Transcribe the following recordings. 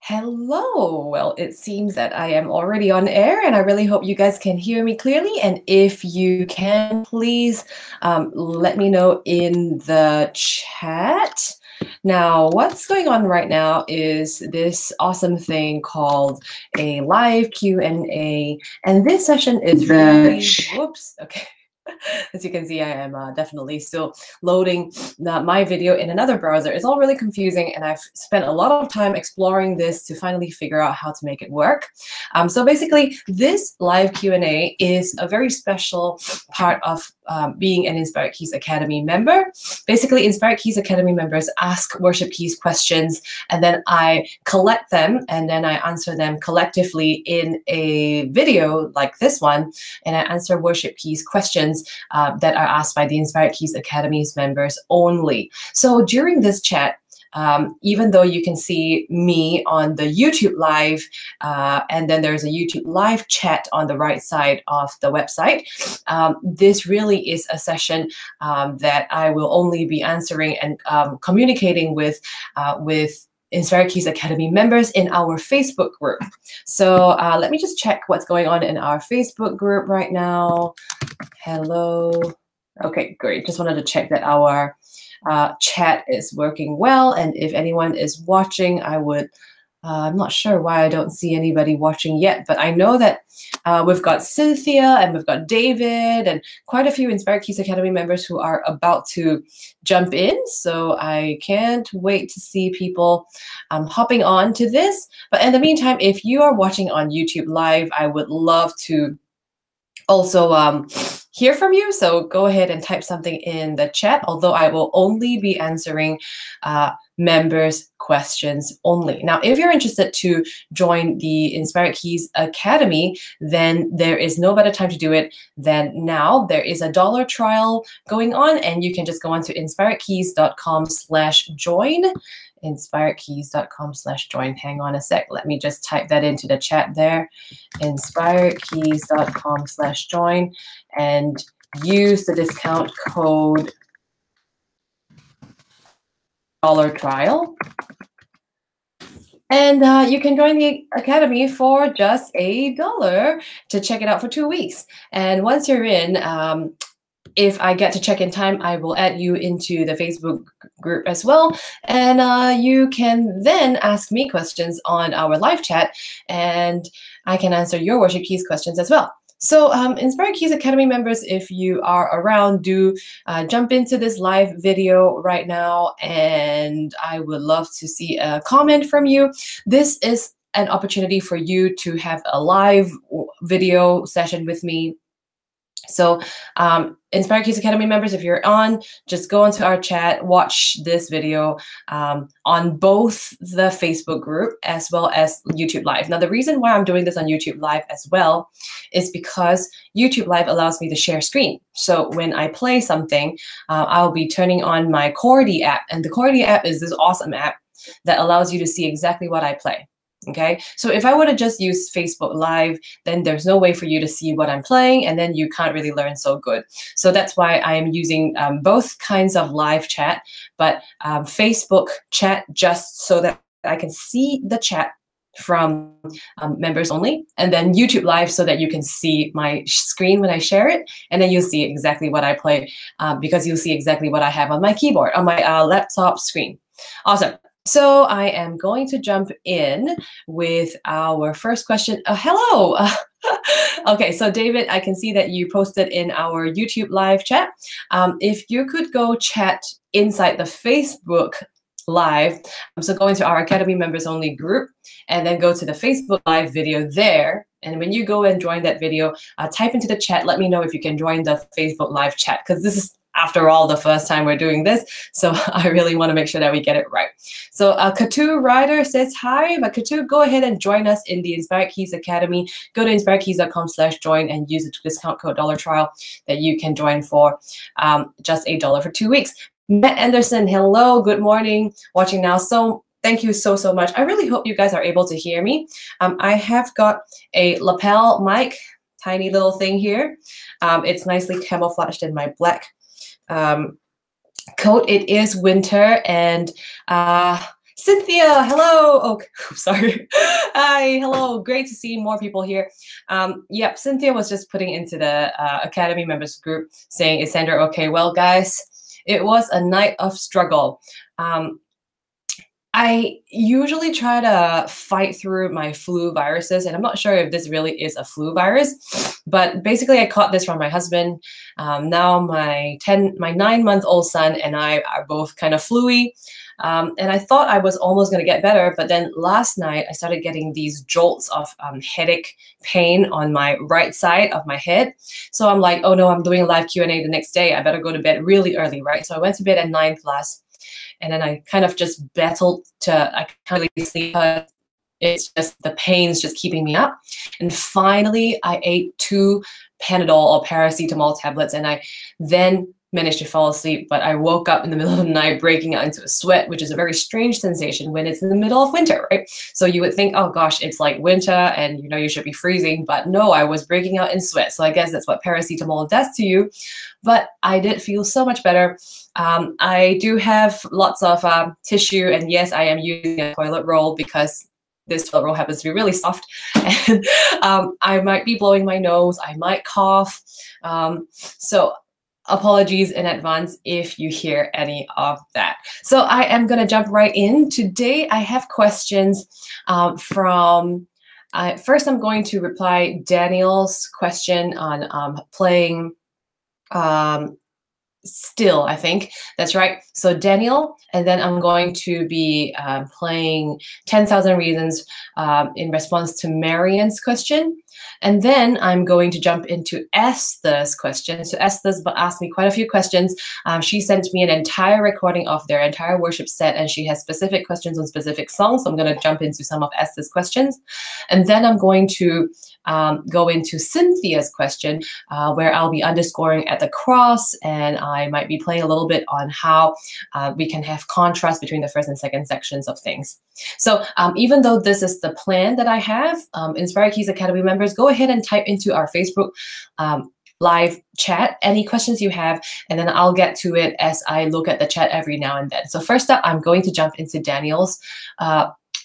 Hello. Well, it seems that I am already on air, and I really hope you guys can hear me clearly. And if you can, please let me know in the chat. Now, what's going on right now is this awesome thing called a live Q&A, and this session is really, whoops, okay. As you can see, I am definitely still loading my video in another browser. It's all really confusing, and I've spent a lot of time exploring this to finally figure out how to make it work. So basically, this live Q&A is a very special part of being an Inspired Keys Academy member. Basically, Inspired Keys Academy members ask Worship Keys questions, and then I collect them, and then I answer them collectively in a video like this one, and I answer Worship Keys questions that are asked by the Inspired Keys Academy's members only. So during this chat, even though you can see me on the YouTube live, and then there's a YouTube live chat on the right side of the website, this really is a session that I will only be answering and communicating with Inspired Keys Academy members in our Facebook group. So let me just check what's going on in our Facebook group right now. Hello. Okay, great. Just wanted to check that our chat is working well. And if anyone is watching, I'm not sure why I don't see anybody watching yet, but I know that we've got Cynthia and we've got David and quite a few Inspired Keys Academy members who are about to jump in. So I can't wait to see people hopping on to this. But in the meantime, if you are watching on YouTube Live, I would love to also hear from you. So go ahead and type something in the chat, although I will only be answering members' questions only. Now, if you're interested to join the Inspired Keys Academy, then there is no better time to do it than now. There is a $1 trial going on, and you can just go on to inspiredkeys.com/join. inspiredkeys.com/join. Hang on a sec. Let me just type that into the chat there. inspiredkeys.com/join and use the discount code $trial. And you can join the Academy for just $1 to check it out for 2 weeks. And once you're in, if I get to check in time, I will add you into the Facebook group as well. And you can then ask me questions on our live chat, and I can answer your Worship Keys questions as well. So Inspired Keys Academy members, if you are around, do jump into this live video right now, and I would love to see a comment from you. This is an opportunity for you to have a live video session with me. So Inspired Keys Academy members, if you're on, just go into our chat, watch this video on both the Facebook group as well as YouTube Live. Now, the reason why I'm doing this on YouTube Live as well is because YouTube Live allows me to share screen. So when I play something, I'll be turning on my Cordy app. And the Cordy app is this awesome app that allows you to see exactly what I play. Okay, so if I were to just use Facebook Live, then there's no way for you to see what I'm playing, and then you can't really learn so good. So that's why I'm using both kinds of live chat, but Facebook chat just so that I can see the chat from members only, and then YouTube Live so that you can see my screen when I share it, and then you'll see exactly what I play because you'll see exactly what I have on my keyboard, on my laptop screen. Awesome. So I am going to jump in with our first question. Hello. Okay, so David, I can see that you posted in our YouTube live chat. If you could go chat inside the Facebook Live, so go into our Academy members only group and then go to the Facebook Live video there. And when you go and join that video, type into the chat, let me know if you can join the Facebook Live chat, because this is, after all, the first time we're doing this. So I really want to make sure that we get it right. So Katu Ryder says hi, but Katu, go ahead and join us in the Inspired Keys Academy. Go to inspiredkeys.com/join and use the discount code $trial that you can join for just $1 for 2 weeks. Matt Anderson, hello, good morning, watching now. So thank you so much. I really hope you guys are able to hear me. I have got a lapel mic, tiny little thing here. It's nicely camouflaged in my black coat. It is winter, and Cynthia, hello. Oh, sorry. Hi, hello. Great to see more people here. Yep, Cynthia was just putting into the Academy members group saying, is Sandra okay? Well, guys, it was a night of struggle. I usually try to fight through my flu viruses, and I'm not sure if this really is a flu virus, but basically I caught this from my husband. Now my 9-month-old son and I are both kind of flu-y. And I thought I was almost going to get better, but then last night I started getting these jolts of headache pain on my right side of my head. So I'm like, oh no, I'm doing a live Q&A the next day. I better go to bed really early, right? So I went to bed at 9 plus. And then I kind of just battled I can't really sleep. It's just the pain's just keeping me up. And finally, I ate 2 Panadol or paracetamol tablets, and I then managed to fall asleep. But I woke up in the middle of the night breaking out into a sweat, which is a very strange sensation when it's in the middle of winter, right? So you would think, oh gosh, it's like winter and you know you should be freezing. But no, I was breaking out in sweat. So I guess that's what paracetamol does to you. But I did feel so much better. I do have lots of tissue, and yes, I am using a toilet roll because this toilet roll happens to be really soft. And I might be blowing my nose, I might cough. So apologies in advance if you hear any of that. So I am going to jump right in. Today I have questions from, first I'm going to reply Daniel's question on playing still, I think. That's right. So Daniel, and then I'm going to be playing 10,000 Reasons in response to Marian's question. And then I'm going to jump into Esther's question. So Esther's asked me quite a few questions. She sent me an entire recording of their entire worship set, and she has specific questions on specific songs. So I'm going to jump into some of Esther's questions. And then I'm going to go into Cynthia's question, where I'll be underscoring at the cross, and I might be playing a little bit on how we can have contrast between the first and second sections of things. So even though this is the plan that I have, Inspired Keys Academy members, go ahead and type into our Facebook live chat any questions you have, and then I'll get to it as I look at the chat every now and then. So first up, I'm going to jump into Daniel's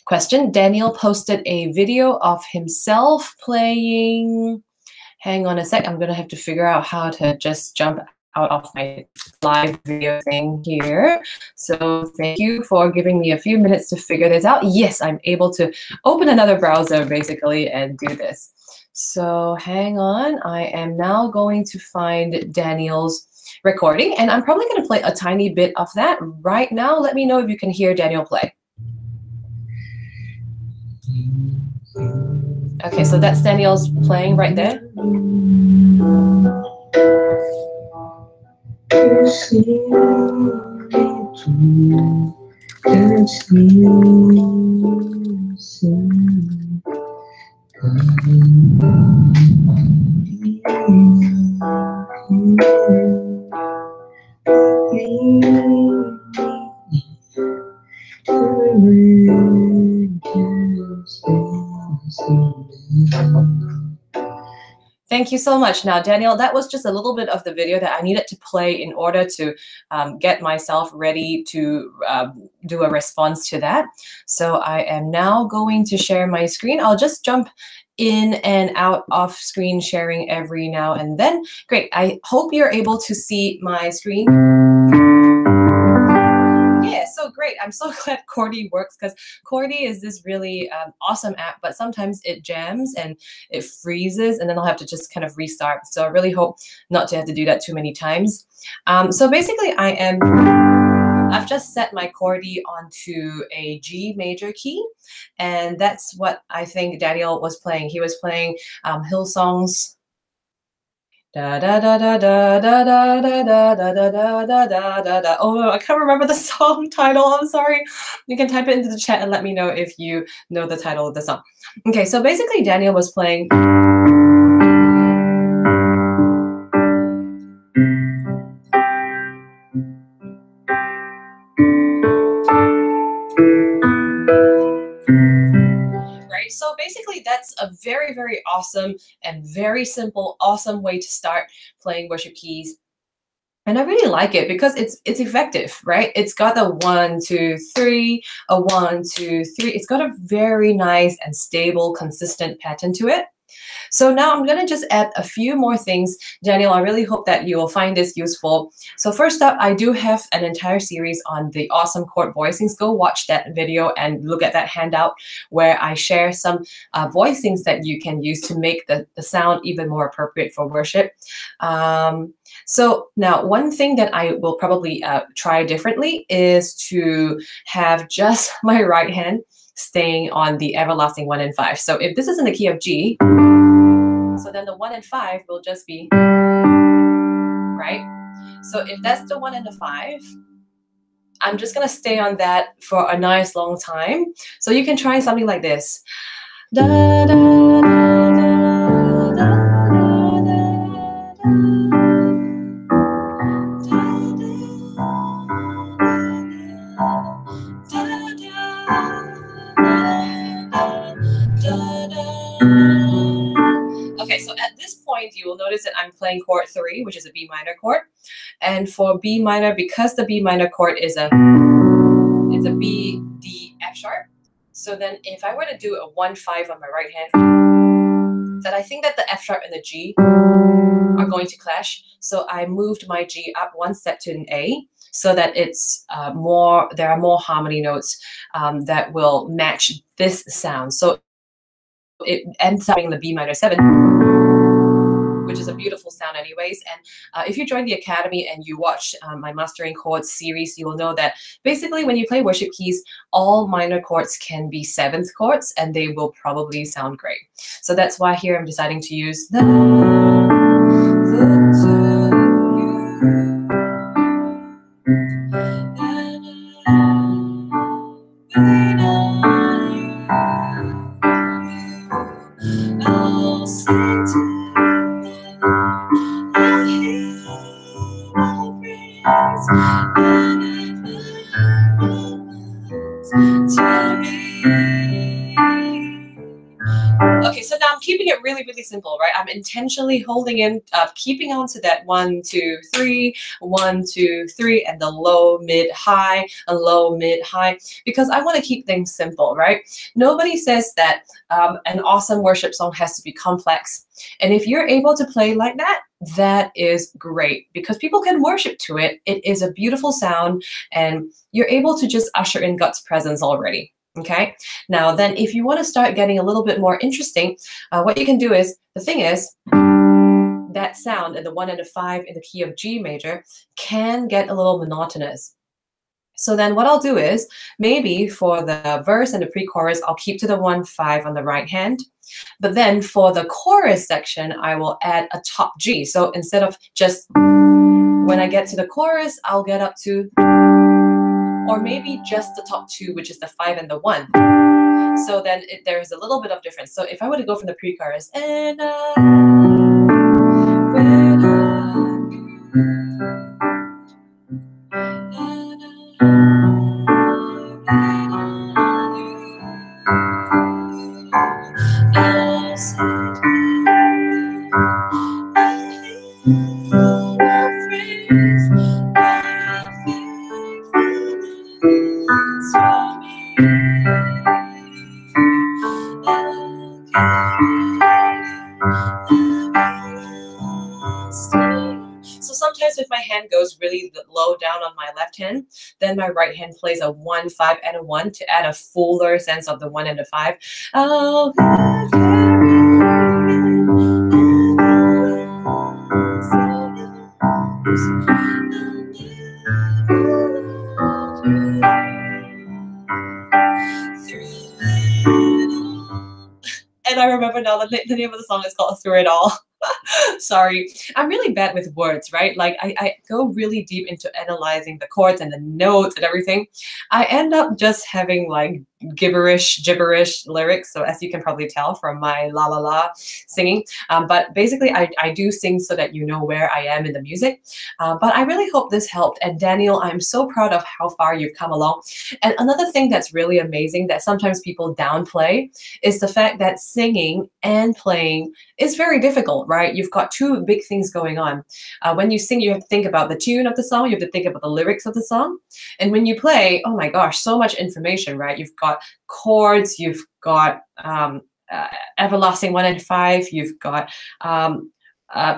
question. Daniel posted a video of himself playing. Hang on a sec. I'm going to have to figure out how to just jump out of my live video thing here. So thank you for giving me a few minutes to figure this out. Yes, I'm able to open another browser basically and do this. So hang on. I am now going to find Daniel's recording, and I'm probably going to play a tiny bit of that right now. Let me know if you can hear Daniel play. Okay, so that's Daniel's playing right there. Thank you so much. Now, Daniel, that was just a little bit of the video that I needed to play in order to get myself ready to do a response to that. So I am now going to share my screen. I'll just jump in and out of screen sharing every now and then. Great. I hope you're able to see my screen. Yeah, so great. I'm so glad Cordy works, because Cordy is this really awesome app, but sometimes it jams and it freezes, and then I'll have to just kind of restart. So I really hope not to have to do that too many times. So basically I've just set my Cordy onto a G major key, and that's what I think Daniel was playing. He was playing Hillsong's da da da da da da da da da da da da da da da. Oh, I can't remember the song title. I'm sorry. You can type it into the chat and let me know if you know the title of the song. Okay, so basically Daniel was playing. So basically that's a very, very awesome and very simple, awesome way to start playing worship keys. And I really like it because it's effective, right? It's got a 1, 2, 3, a 1, 2, 3. It's got a very nice and stable, consistent pattern to it. So now I'm going to just add a few more things. Daniel, I really hope that you will find this useful. So first up, I do have an entire series on the awesome chord voicings. Go watch that video and look at that handout where I share some voicings that you can use to make the sound even more appropriate for worship. So now one thing that I will probably try differently is to have just my right hand staying on the everlasting 1 and 5. So if this is in the key of G, so then the 1 and 5 will just be, right? So if that's the 1 and the 5, I'm just gonna stay on that for a nice long time. So you can try something like this. Da, da, da, da, da, Okay, so at this point, you will notice that I'm playing chord 3, which is a B minor chord. And for B minor, because the B minor chord is it's a B, D, F sharp. So then if I were to do a 1, 5 on my right hand, then I think that the F sharp and the G are going to clash. So I moved my G up 1 step to an A so that it's there are more harmony notes that will match this sound. So it ends up being the B minor 7, which is a beautiful sound anyways. And if you join the Academy and you watch my Mastering Chords series, you will know that basically when you play worship keys, all minor chords can be 7th chords and they will probably sound great. So that's why here I'm deciding to use the look to you. I'll sing to Okay, so now I'm keeping it really, really simple, right? I'm intentionally holding in, keeping on to that 1, 2, 3, 1, 2, 3, and the low, mid, high, and low, mid, high, because I want to keep things simple, right? Nobody says that an awesome worship song has to be complex. And if you're able to play like that, that is great because people can worship to it. It is a beautiful sound and you're able to just usher in God's presence already. Okay, now then if you want to start getting a little bit more interesting, what you can do is, the thing is, that sound in the 1 and the 5 in the key of G major can get a little monotonous. So then what I'll do is, maybe for the verse and the pre-chorus, I'll keep to the 1, 5 on the right hand. But then for the chorus section, I will add a top G. So instead of just, when I get to the chorus, I'll get up to, or maybe just the top 2, which is the 5 and the 1. So then there's a little bit of difference. So if I were to go from the pre-chorus, and so sometimes if my hand goes really low down on my left hand, then my right hand plays a 1, 5, and a 1 to add a fuller sense of the 1 and the 5. Oh, and I remember now the name of the song is called Through It All. Sorry, I'm really bad with words, right? Like I go really deep into analyzing the chords and the notes and everything. I end up just having like gibberish lyrics. So as you can probably tell from my la la la singing, but basically I do sing so that you know where I am in the music. But I really hope this helped. And Daniel, I'm so proud of how far you've come along. And another thing that's really amazing that sometimes people downplay is the fact that singing and playing is very difficult, right? right? You've got two big things going on. When you sing, you have to think about the tune of the song, you have to think about the lyrics of the song. And when you play, oh my gosh, so much information, right? You've got chords, you've got everlasting 1 and 5, you've got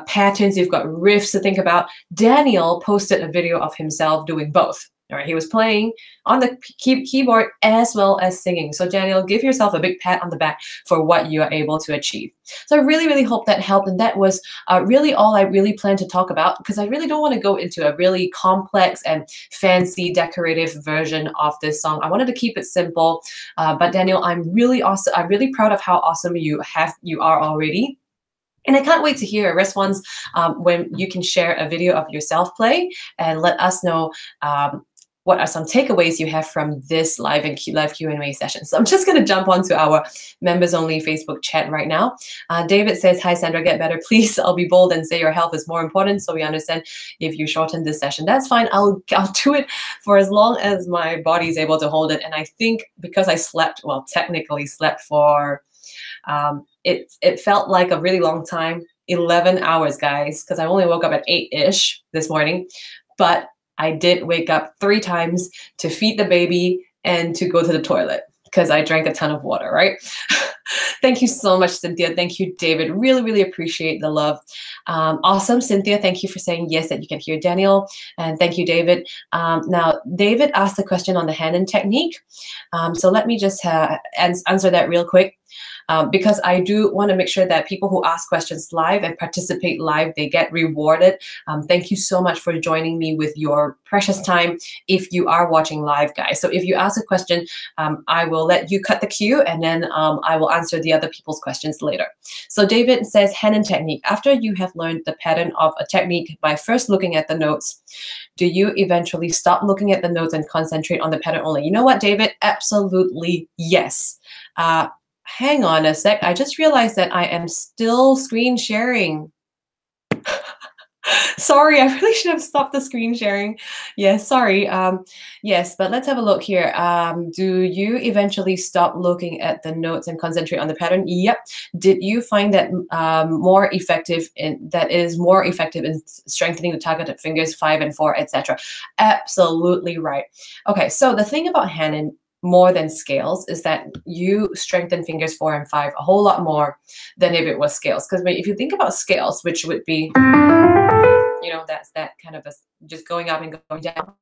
patterns, you've got riffs to think about. Daniel posted a video of himself doing both. All right, he was playing on the keyboard as well as singing. So Daniel, give yourself a big pat on the back for what you are able to achieve. So I really, really hope that helped. And that was really all I really planned to talk about, because I really don't want to go into a really complex and fancy decorative version of this song. I wanted to keep it simple. But Daniel, I'm really proud of how awesome you are already. And I can't wait to hear a response when you can share a video of yourself play and let us know what are some takeaways you have from this live Q&A session. So I'm just going to jump onto our members only Facebook chat right now. David says, hi Sandra, get better please. I'll be bold and say your health is more important, so we understand if you shorten this session. That's fine. I'll do it for as long as my body is able to hold it. And I think because I slept, well, technically slept for, it felt like a really long time, 11 hours, guys, because I only woke up at 8-ish this morning. But I did wake up 3 times to feed the baby and to go to the toilet because I drank a ton of water, right? Thank you so much, Cynthia. Thank you, David. Really, really appreciate the love. Awesome, Cynthia. Thank you for saying yes, that you can hear Daniel. And thank you, David. Now, David asked a question on the hand-in technique. So let me just answer that real quick. Because I do want to make sure that people who ask questions live and participate live, they get rewarded. Thank you so much for joining me with your precious time if you are watching live, guys. So if you ask a question, I will let you cut the queue, and then I will answer the other people's questions later. So David says, hand-in technique. After you have learned the pattern of a technique by first looking at the notes, do you eventually stop looking at the notes and concentrate on the pattern only? You know what, David? Absolutely yes. Hang on a sec. I just realized that I am still screen sharing. Sorry, I really should have stopped the screen sharing. Yes, sorry. Yes, but let's have a look here. Do you eventually stop looking at the notes and concentrate on the pattern? Yep. Did you find that more effective in strengthening the targeted fingers 5 and 4, etc.? Absolutely right. Okay, so the thing about hand-in more than scales is that you strengthen fingers 4 and 5 a whole lot more than if it was scales. Because if you think about scales, which would be, you know, that's that kind of just going up and going down.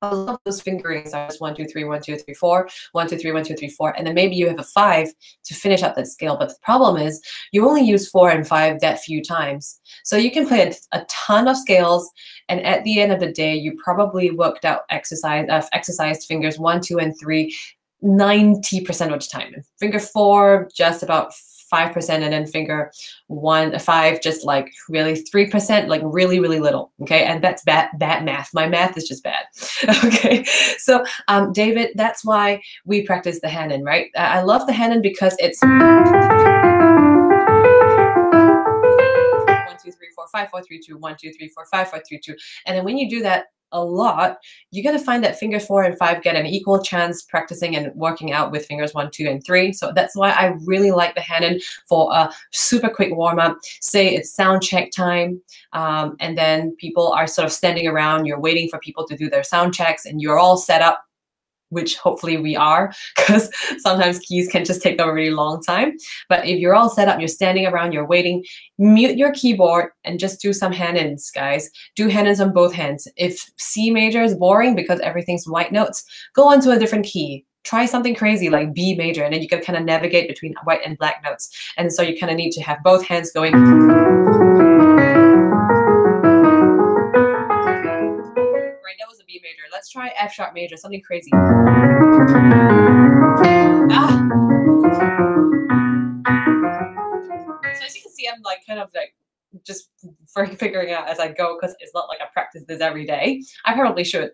A lot of those fingerings are just 1, 2, 3, 1, 2, 3, 4, 1, 2, 3, 1, 2, 3, 4, and then maybe you have a 5 to finish up that scale. But the problem is you only use 4 and 5 that few times. So you can play a ton of scales, and at the end of the day, you probably worked out exercised fingers 1, 2, and 3 90% of the time. And finger 4 just about 5%, and then finger 5 just like really 3%, like really, really little. Okay, and that's bad math. My math is just bad. Okay, so David, that's why we practice the hand-in, right? I love the hand-in because it's 1, 2, 3, 4, 5, 4, 3, 2, 1, 2, 3, 4, 5, 4, 3, 2, and then when you do that a lot, you're going to find that fingers 4 and 5 get an equal chance practicing and working out with fingers 1, 2, and 3. So that's why I really like the hand-in for a super quick warm-up. Say it's sound check time, and then people are sort of standing around, you're waiting for people to do their sound checks, and you're all set up, which hopefully we are, because sometimes keys can just take a really long time. But if you're all set up, you're standing around, you're waiting, mute your keyboard and just do some hand-ins, guys. Do hand-ins on both hands. If C major is boring because everything's white notes, go on to a different key. Try something crazy like B major, and then you can kind of navigate between white and black notes. And so you kind of need to have both hands going. That was a B major. Let's try F sharp major, something crazy. So as you can see, I'm like kind of like just figuring out as I go, because it's not like I practice this every day. I probably should.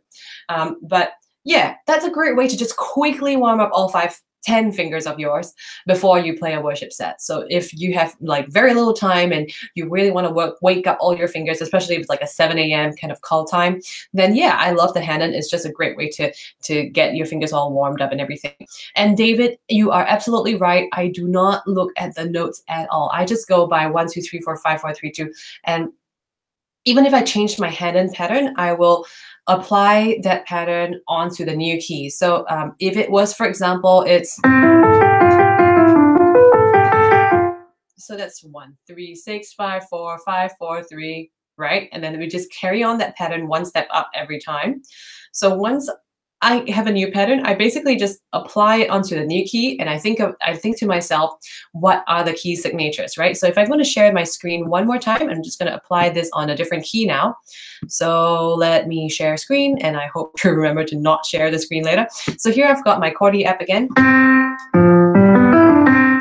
But yeah, that's a great way to just quickly warm up all 5 10 fingers of yours before you play a worship set. So if you have like very little time and you really want to wake up all your fingers, especially if it's like a 7 a.m. kind of call time, then yeah, I love the hand. And it's just a great way to get your fingers all warmed up and everything. And David, you are absolutely right. I do not look at the notes at all. I just go by 1, 2, 3, 4, 5, 4, 3, 2. And even if I changed my hand-in pattern, I will apply that pattern onto the new key. So if it was, for example, it's, so that's 1, 3, 6, 5, 4, 5, 4, 3, right? And then we just carry on that pattern one step up every time. So once I have a new pattern, I basically just apply it onto the new key, and I think to myself, what are the key signatures, right? So if I'm going to share my screen one more time, I'm just going to apply this on a different key now. So let me share screen, and I hope you remember to not share the screen later. So here I've got my chordy app again.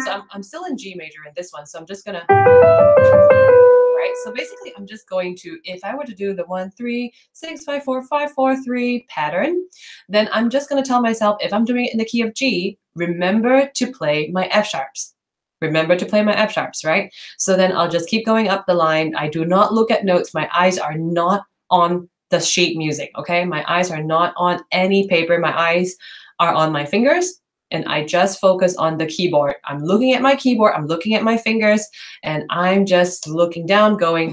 So I'm still in G major in this one, so I'm just gonna, right? So basically, I'm just going to, if I were to do the 1, 3, 6, 5, 4, 5, 4, 3 pattern, then I'm just going to tell myself, if I'm doing it in the key of G, remember to play my F sharps. Remember to play my F sharps, right? So then I'll just keep going up the line. I do not look at notes. My eyes are not on the sheet music, okay? My eyes are not on any paper. My eyes are on my fingers. And I just focus on the keyboard. I'm looking at my keyboard, I'm looking at my fingers, and I'm just looking down, going.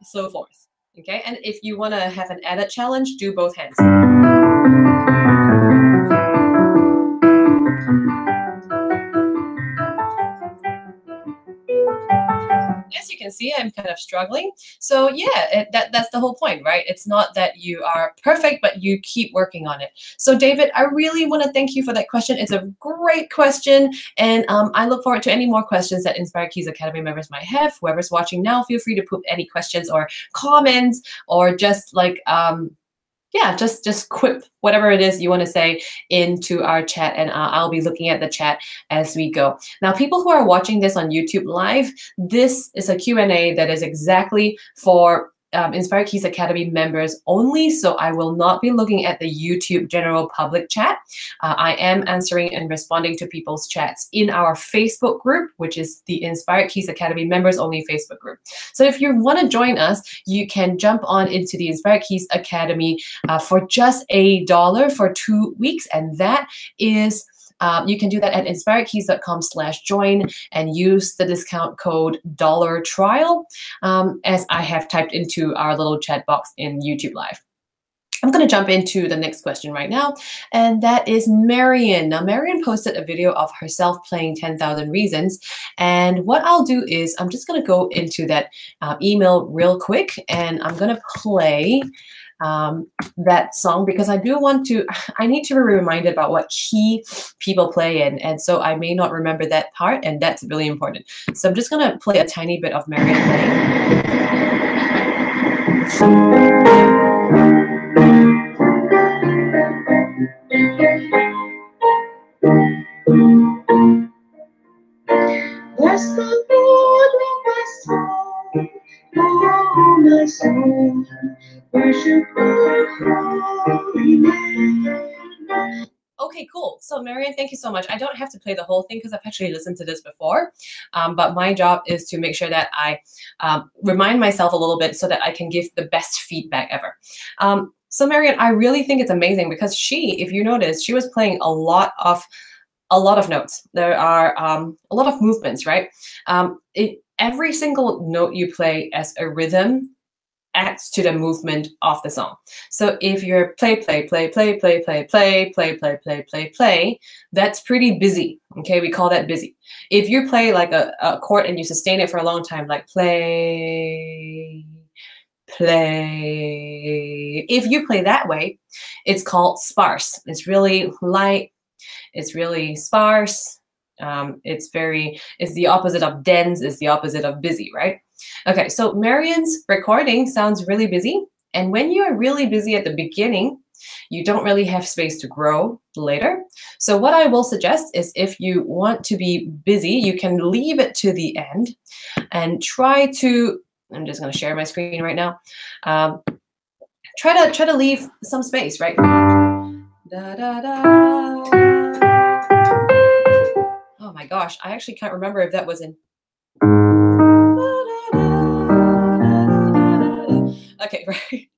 So forth, okay? And if you wanna have an added challenge, do both hands. As you can see, I'm kind of struggling. So yeah, that's the whole point, right? It's not that you are perfect, but you keep working on it. So David, I really want to thank you for that question. It's a great question. And I look forward to any more questions that Inspired Keys Academy members might have. Whoever's watching now, feel free to put any questions or comments, or just like, yeah, just quip whatever it is you want to say into our chat, and I'll be looking at the chat as we go. Now, people who are watching this on YouTube Live, this is a Q&A that is exactly for Inspired Keys Academy members only, so I will not be looking at the YouTube general public chat. I am answering and responding to people's chats in our Facebook group, which is the Inspired Keys Academy members only Facebook group. So if you want to join us, you can jump on into the Inspired Keys Academy for just $1 for 2 weeks, and that is you can do that at inspiredkeys.com/join and use the discount code $trial, as I have typed into our little chat box in YouTube Live. I'm going to jump into the next question right now, and that is Marion. Now, Marion posted a video of herself playing 10,000 Reasons, and what I'll do is I'm just going to go into that email real quick, and I'm going to play that song, because I need to be reminded about what key people play in, and so I may not remember that part, and that's really important. So I'm just going to play a tiny bit of Marion playing. Bless the Lord, oh my soul, oh my soul, worship your holy name. Okay, cool. So Marion, thank you so much. I don't have to play the whole thing because I've actually listened to this before, but my job is to make sure that I remind myself a little bit so that I can give the best feedback ever. So Marion, I really think it's amazing because she, if you notice, she was playing a lot of notes. There are a lot of movements, right? Every single note you play as a rhythm adds to the movement of the song. So if you're play, play, play, play, play, play, play, play, play, play, play, play, that's pretty busy. Okay, we call that busy. If you play like a chord and you sustain it for a long time, like play, play. If you play that way, it's called sparse. It's really light. It's really sparse. It's the opposite of dense. It's the opposite of busy, right? Okay, so Marion's recording sounds really busy. And when you're really busy at the beginning, you don't really have space to grow later. So what I will suggest is if you want to be busy, you can leave it to the end and try to I'm just going to share my screen right now. Try to leave some space, right? Da, da, da. Oh my gosh, I actually can't remember if that was in. Okay, right.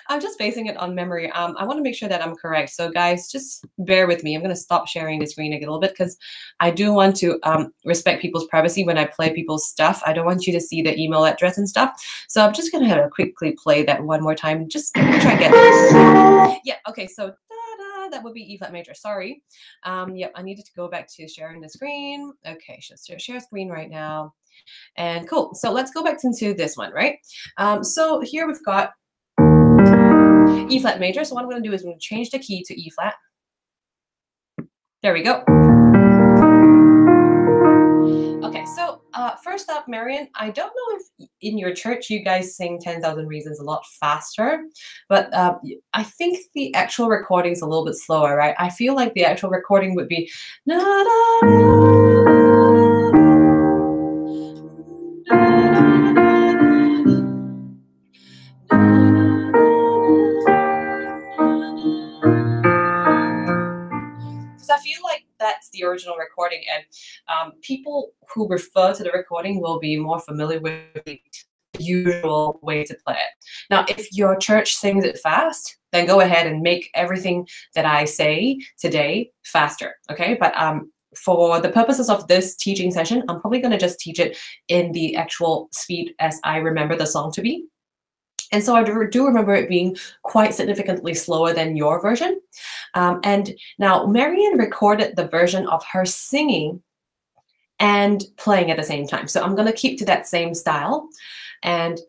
I'm just basing it on memory. I want to make sure that I'm correct. So guys, just bear with me. I'm going to stop sharing the screen a little bit because I do want to respect people's privacy when I play people's stuff. I don't want you to see the email address and stuff. So I'm just going to have to quickly play that one more time. Just try to get it. Yeah, okay, so that would be E flat major. Sorry. Yep, I needed to go back to sharing the screen. Okay, share screen right now. And cool. So let's go back into this one, right? So here we've got E flat major. So what I'm going to do is I'm going to change the key to E flat. There we go. Okay, so first up, Marian, I don't know if in your church you guys sing 10,000 Reasons a lot faster, but I think the actual recording is a little bit slower, right? I feel like the actual recording would be na na because I feel like that's the original recording, and people who refer to the recording will be more familiar with the usual way to play it. Now, if your church sings it fast, then go ahead and make everything that I say today faster, okay? But for the purposes of this teaching session, I'm probably going to just teach it in the actual speed as I remember the song to be. And so I do remember it being quite significantly slower than your version. And now Marian recorded the version of her singing and playing at the same time. So I'm going to keep to that same style. And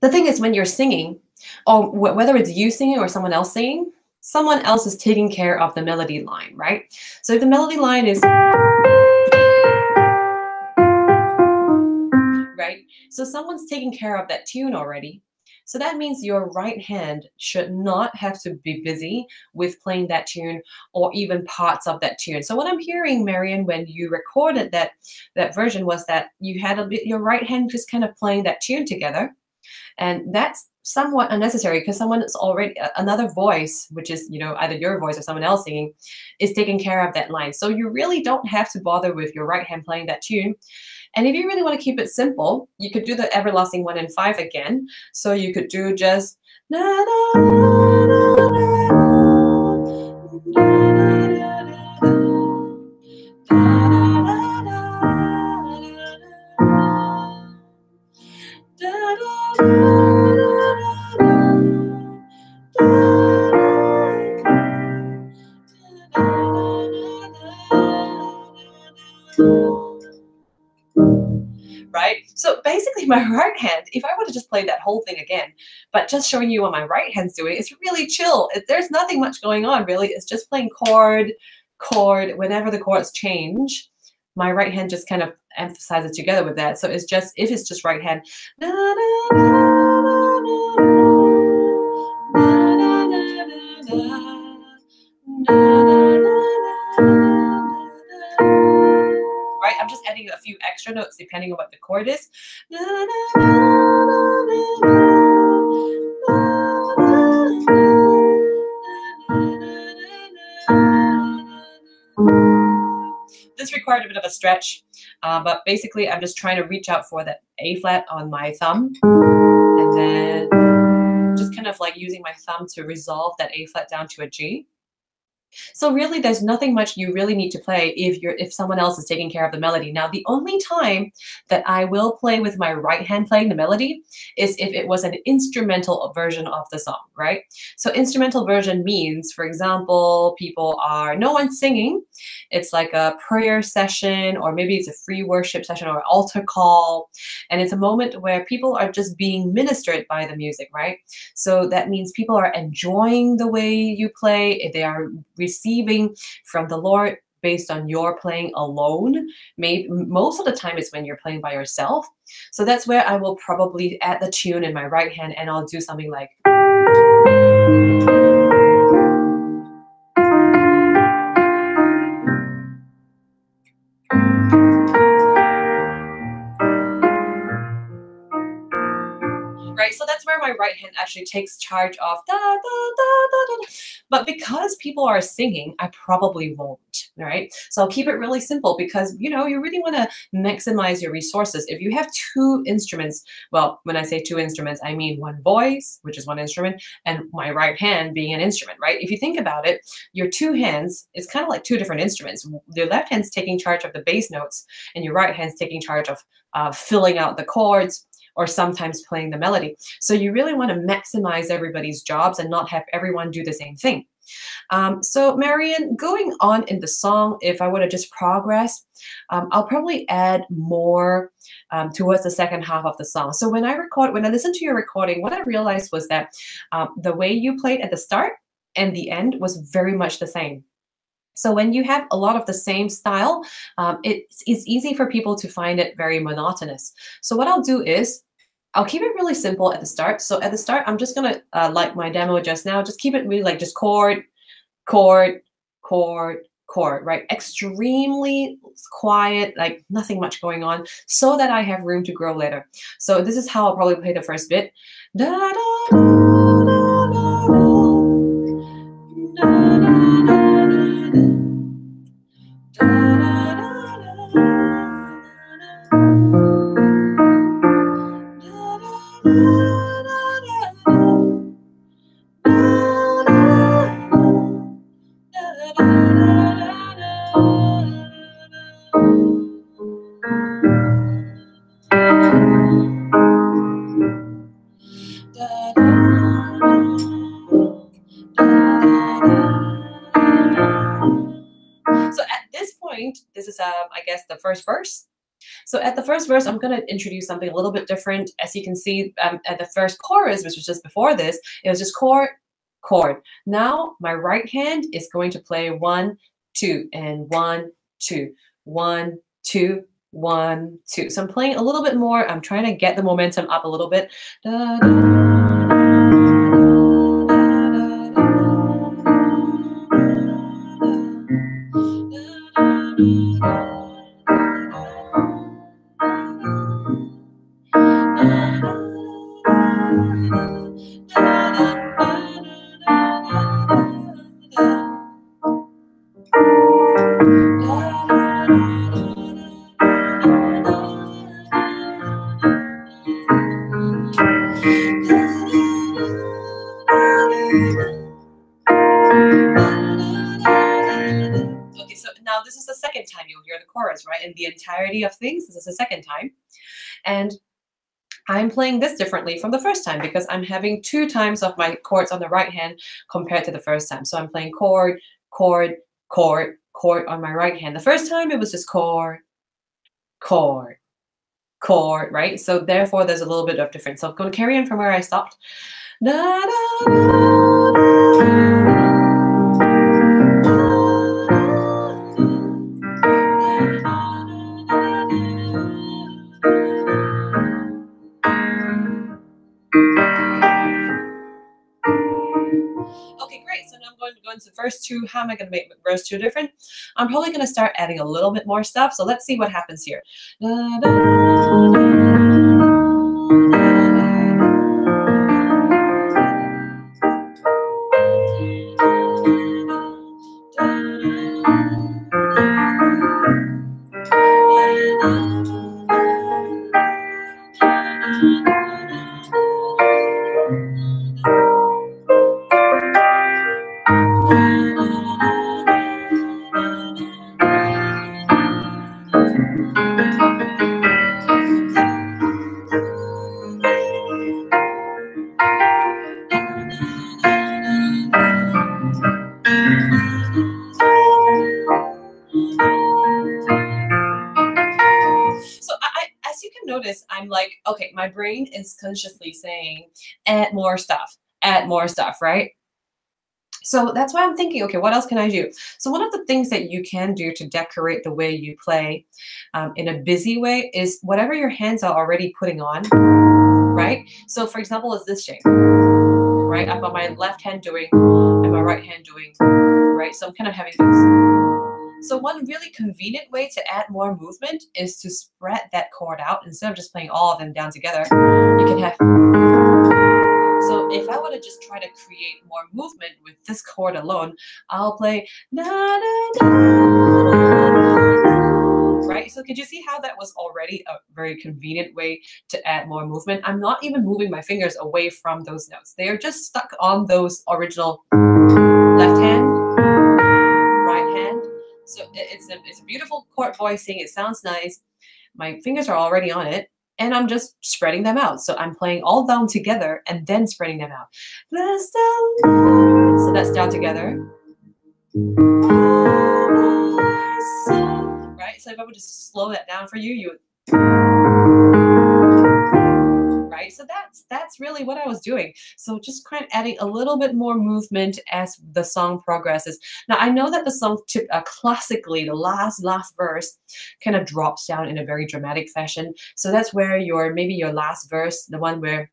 the thing is, when you're singing, or whether it's you singing or someone else singing, someone else is taking care of the melody line, right? So if the melody line is right, so someone's taking care of that tune already. So that means your right hand should not have to be busy with playing that tune or even parts of that tune. So what I'm hearing, Marian, when you recorded that version was that you had your right hand just kind of playing that tune together. And that's somewhat unnecessary because someone is already another voice, which is, you know, either your voice or someone else singing, is taking care of that line. So you really don't have to bother with your right hand playing that tune. And if you really want to keep it simple, you could do the everlasting 1 and 5 again. So you could do just na na na right? So basically my right hand, if I were to just play that whole thing again, but just showing you what my right hand's doing, it's really chill. There's nothing much going on really. It's just playing chord, whenever the chords change, my right hand just kind of emphasizes together with that. So it's just, if it's just right hand, na, na, na, na, na, right? I'm just adding a few extra notes depending on what the chord is. This required a bit of a stretch, but basically I'm just trying to reach out for that A flat on my thumb, and then just kind of like using my thumb to resolve that A flat down to a G. So really, there's nothing much you really need to play if someone else is taking care of the melody. Now, the only time that I will play with my right hand playing the melody is if it was an instrumental version of the song, right? So instrumental version means, for example, no one's singing. It's like a prayer session, or maybe it's a free worship session or altar call. And it's a moment where people are just being ministered by the music, right? So that means people are enjoying the way you play. They are receiving from the Lord based on your playing alone. Maybe most of the time it's when you're playing by yourself. So that's where I will probably add the tune in my right hand, and I'll do something like right? So that's where my right hand actually takes charge of da, da, da, da, da. But because people are singing, I probably won't, right? So I'll keep it really simple because, you know, you really want to maximize your resources. If you have two instruments, well, when I say two instruments, I mean one voice, which is one instrument, and my right hand being an instrument, right? If you think about it, your two hands is kind of like two different instruments. Your left hand's taking charge of the bass notes, and your right hand's taking charge of filling out the chords, or sometimes playing the melody. So you really want to maximize everybody's jobs and not have everyone do the same thing. So Marian, going on in the song, if I were to just progress, I'll probably add more towards the second half of the song. So when I listened to your recording, what I realized was that the way you played at the start and the end was very much the same. So when you have a lot of the same style, it's easy for people to find it very monotonous. So what I'll do is I'll keep it really simple at the start. So at the start, I'm just going to, like my demo just now, just keep it really like just chord, chord, chord, chord, right? Extremely quiet, like nothing much going on, so that I have room to grow later. So this is how I'll probably play the first bit. Da, da, da, da, da, da, da, da, da. So at this point, this is, I guess, the first verse. So at the first verse, I'm going to introduce something a little bit different. As you can see, at the first chorus, which was just before this, it was just chord, chord. Now my right hand is going to play 1, 2, and 1, 2, 1, 2, 1, 2. So I'm playing a little bit more. I'm trying to get the momentum up a little bit. Da, da, da, Okay, so now this is the second time you'll hear the chorus, right? In the entirety of things, this is the second time. And I'm playing this differently from the first time because I'm having 2 times of my chords on the right hand compared to the first time. So I'm playing chord, chord, chord, chord on my right hand. The first time it was just chord, chord, chord, right? So therefore there's a little bit of difference. So I'm going to carry on from where I stopped. Da, da, da, Okay, great. So now I'm going to go into verse 2. How am I going to make verse 2 different? I'm probably going to start adding a little bit more stuff. So let's see what happens here. Da, da, as you can notice, I'm like, okay, my brain is consciously saying, add more stuff, right? So that's why I'm thinking, okay, what else can I do? So one of the things that you can do to decorate the way you play in a busy way is whatever your hands are already putting on, right? So for example, is this shape, right? I've got my left hand doing and my right hand doing, right? So I'm kind of having this. So one really convenient way to add more movement is to spread that chord out. Instead of just playing all of them down together, you can have if I want to just try to create more movement with this chord alone, I'll play na na na na, right? So could you see how that was already a very convenient way to add more movement? I'm not even moving my fingers away from those notes. They are just stuck on those original left hand, right hand. So it's a beautiful chord voicing. It sounds nice. My fingers are already on it, and I'm just spreading them out. So I'm playing all down together and then spreading them out. Bless the Lord. So that's down together. Right? So if I would just slow that down for you, you would, right? So that's really what I was doing. So just kind of adding a little bit more movement as the song progresses. Now I know that the song classically, the last verse kind of drops down in a very dramatic fashion. So that's where maybe your last verse, the one where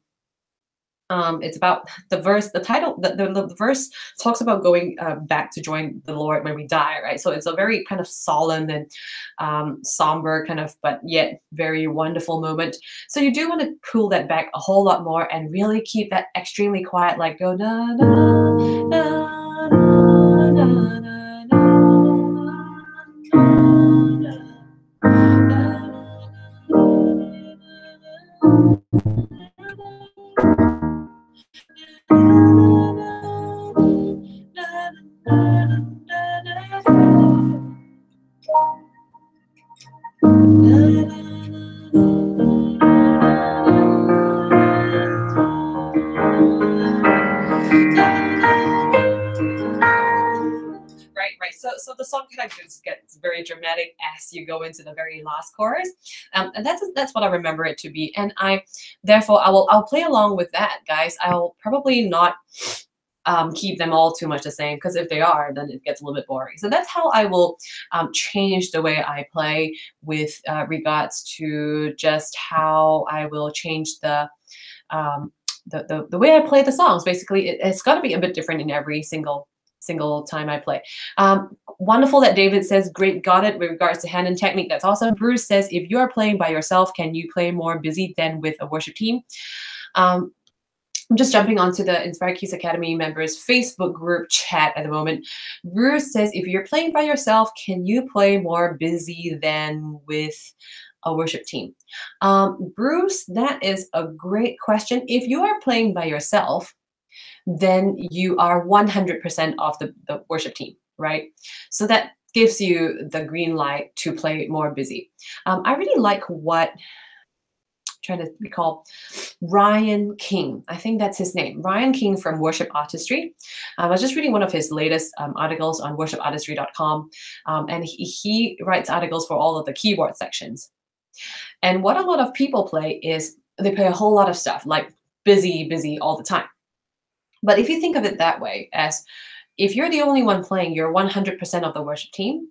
it's about the verse, the title, the verse talks about going back to join the Lord when we die, right? So it's a very kind of solemn and somber kind of, but yet very wonderful moment. So you do want to pull that back a whole lot more and really keep that extremely quiet, like go na na na na na Right. So the song kind of gets very dramatic as you go into the very last chorus, and that's what I remember it to be. And I'll play along with that, guys. I'll probably not keep them all too much the same, because if they are, then it gets a little bit boring. So that's how I will change the way I play with regards to just how I will change the way I play the songs. Basically, it's got to be a bit different in every single time I play. Wonderful that David says, great, got it, with regards to hand and technique. That's awesome. Bruce says, if you are playing by yourself, can you play more busy than with a worship team? I'm just jumping onto the Inspired Keys Academy members Facebook group chat at the moment. Bruce says, if you're playing by yourself, can you play more busy than with a worship team? Bruce, that is a great question. If you are playing by yourself, then you are 100% of the worship team, right? So that gives you the green light to play more busy. I really like what, trying to recall, Ryan King, I think that's his name, Ryan King from Worship Artistry. I was just reading one of his latest articles on worshipartistry.com, and he writes articles for all of the keyboard sections. And what a lot of people play is they play a whole lot of stuff, like busy all the time. But if you think of it that way, as if you're the only one playing, you're 100% of the worship team.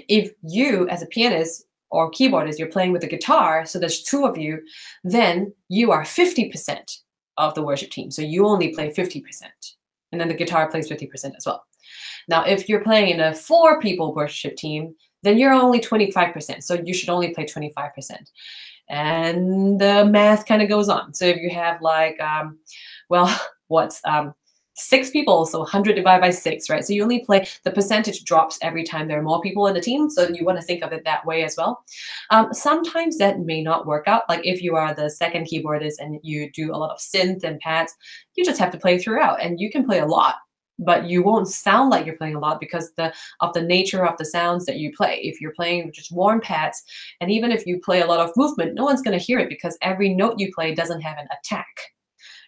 If you, as a pianist or keyboardist, you're playing with the guitar, so there's two of you, then you are 50% of the worship team. So you only play 50%. And then the guitar plays 50% as well. Now, if you're playing in a 4-people worship team, then you're only 25%. So you should only play 25%. And the math kind of goes on. So if you have like, what's 6 people, so 100 divided by 6, right? So you only play, the percentage drops every time there are more people in the team. So you want to think of it that way as well. Sometimes that may not work out. Like if you are the second keyboardist and you do a lot of synth and pads, you just have to play throughout, and you can play a lot, but you won't sound like you're playing a lot because of the nature of the sounds that you play. If you're playing just warm pads, and even if you play a lot of movement, no one's going to hear it because every note you play doesn't have an attack.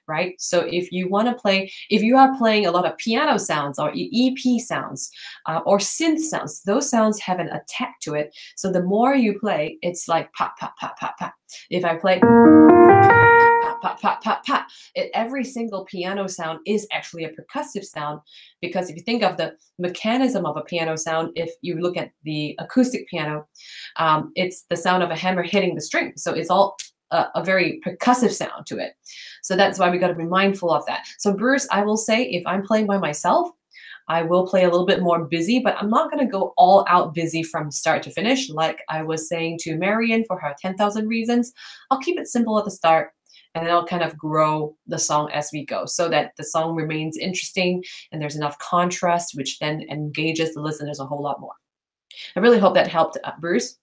Right? So if you want to play, if you are playing a lot of piano sounds or EP sounds or synth sounds, those sounds have an attack to it. So the more you play, it's like pop, pop, pop, pop, pop. If I play pop, pop, pop, pop, pop, every single piano sound is actually a percussive sound, because if you think of the mechanism of a piano sound, if you look at the acoustic piano, it's the sound of a hammer hitting the string. So it's all a very percussive sound to it. So that's why we got to be mindful of that. So Bruce, I will say, if I'm playing by myself, I will play a little bit more busy, but I'm not going to go all out busy from start to finish. Like I was saying to Marion for her 10,000 reasons, I'll keep it simple at the start. and then I'll kind of grow the song as we go so that the song remains interesting and there's enough contrast, which then engages the listeners a whole lot more. I really hope that helped, Bruce.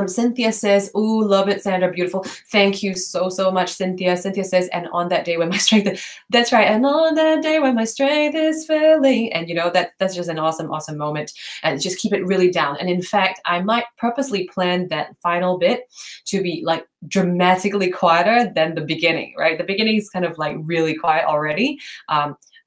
Cynthia says, "Ooh, love it, Sandra, beautiful." Thank you so much, Cynthia. Cynthia says, "And on that day when my strength," that's right, "and on that day when my strength is failing," and you know that's just an awesome moment. And just keep it really down. And in fact, I might purposely plan that final bit to be like dramatically quieter than the beginning. Right, the beginning is kind of like really quiet already.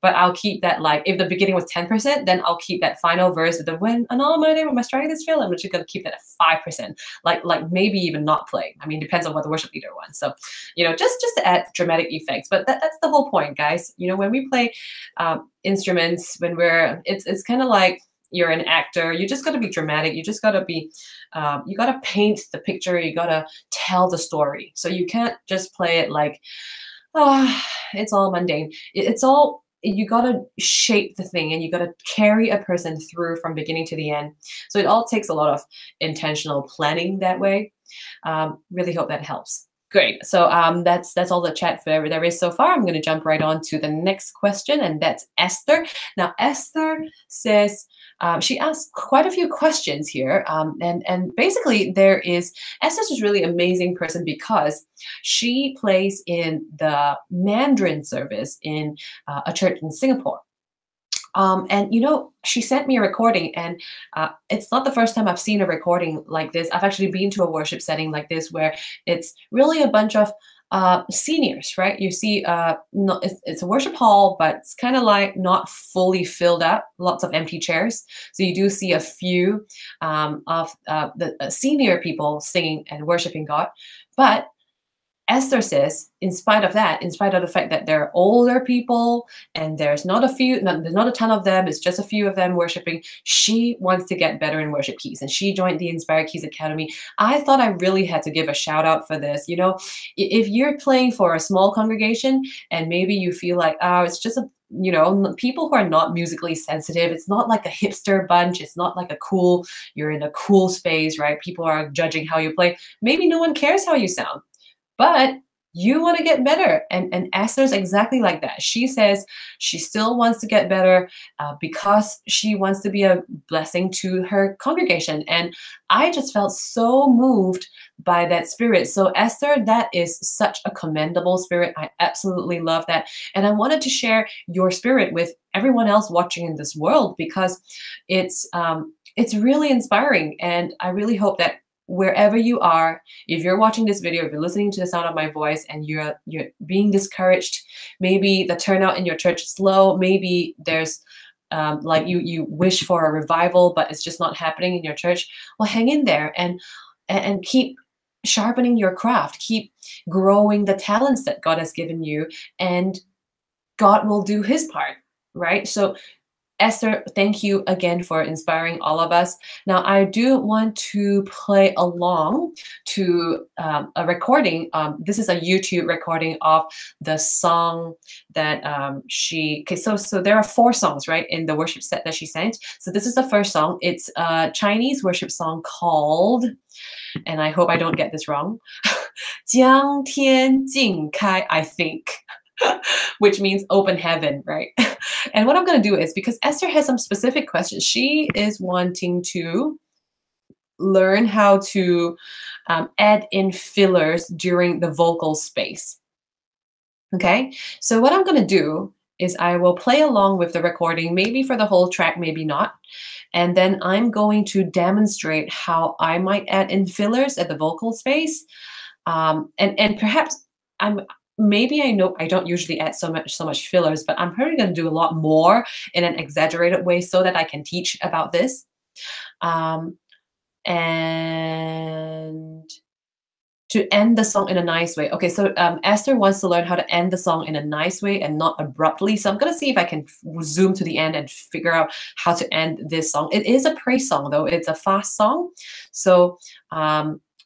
But I'll keep that, like, if the beginning was 10%, then I'll keep that final verse with the "when and all my day when my strength is failing," I'm just gonna keep that at 5%. Like maybe even not play. I mean, depends on what the worship leader wants. So, you know, just to add dramatic effects. But that's the whole point, guys. You know, when we play instruments, when it's kind of like you're an actor. You just got to be dramatic. You just got to be, you got to paint the picture. You got to tell the story. So you can't just play it like, it's all mundane. It's all, you got to shape the thing and you got to carry a person through from beginning to the end. So it all takes a lot of intentional planning that way. Really hope that helps. Great. So that's all the chat there is so far. I'm going to jump right on to the next question, and that's Esther. Now, Esther says, she asked quite a few questions here. And basically Esther's a really amazing person because she plays in the Mandarin service in a church in Singapore. And you know, she sent me a recording, and it's not the first time I've seen a recording like this. I've actually been to a worship setting like this where it's really a bunch of seniors, right? You see, it's a worship hall, but it's kind of like not fully filled up, lots of empty chairs. So you do see a few of the senior people singing and worshiping God. But Esther says, in spite of that, in spite of the fact that there are older people and there's not a ton of them, it's just a few of them worshiping, she wants to get better in worship keys, and she joined the Inspired Keys Academy. I thought I really had to give a shout out for this. You know, if you're playing for a small congregation and maybe you feel like, oh, it's just you know, people who are not musically sensitive, it's not like a hipster bunch, it's not like you're in a cool space, right? People are judging how you play. Maybe no one cares how you sound. But you want to get better. And Esther's exactly like that. She says she still wants to get better because she wants to be a blessing to her congregation. And I just felt so moved by that spirit. So Esther, that is such a commendable spirit. I absolutely love that. And I wanted to share your spirit with everyone else watching in this world because it's really inspiring. And I really hope that wherever you are, if you're watching this video, if you're listening to the sound of my voice and you're being discouraged, maybe the turnout in your church is low, maybe there's like you wish for a revival, but it's just not happening in your church, well, hang in there and keep sharpening your craft, keep growing the talents that God has given you, and God will do his part, right? So Esther, thank you again for inspiring all of us. Now, I do want to play along to a recording. This is a YouTube recording of the song that so there are 4 songs, right, in the worship set that she sang. So this is the first song. It's a Chinese worship song called, and I hope I don't get this wrong, 江天静开, I think. Which means open heaven, right? And what I'm going to do is, because Esther has some specific questions, she is wanting to learn how to add in fillers during the vocal space. Okay, so what I'm going to do is I will play along with the recording, maybe for the whole track, maybe not. And then I'm going to demonstrate how I might add in fillers at the vocal space. And perhaps maybe I know I don't usually add so much fillers, but I'm probably going to do a lot more in an exaggerated way so that I can teach about this. And to end the song in a nice way. Okay, so Esther wants to learn how to end the song in a nice way and not abruptly. So I'm going to see if I can zoom to the end and figure out how to end this song. It is a praise song, though. It's a fast song. So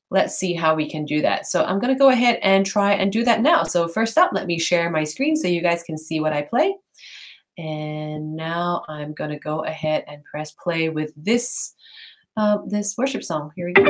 let's see how we can do that. So I'm going to go ahead and try and do that now. So first up, let me share my screen so you guys can see what I play. And now I'm going to go ahead and press play with this worship song. Here we go.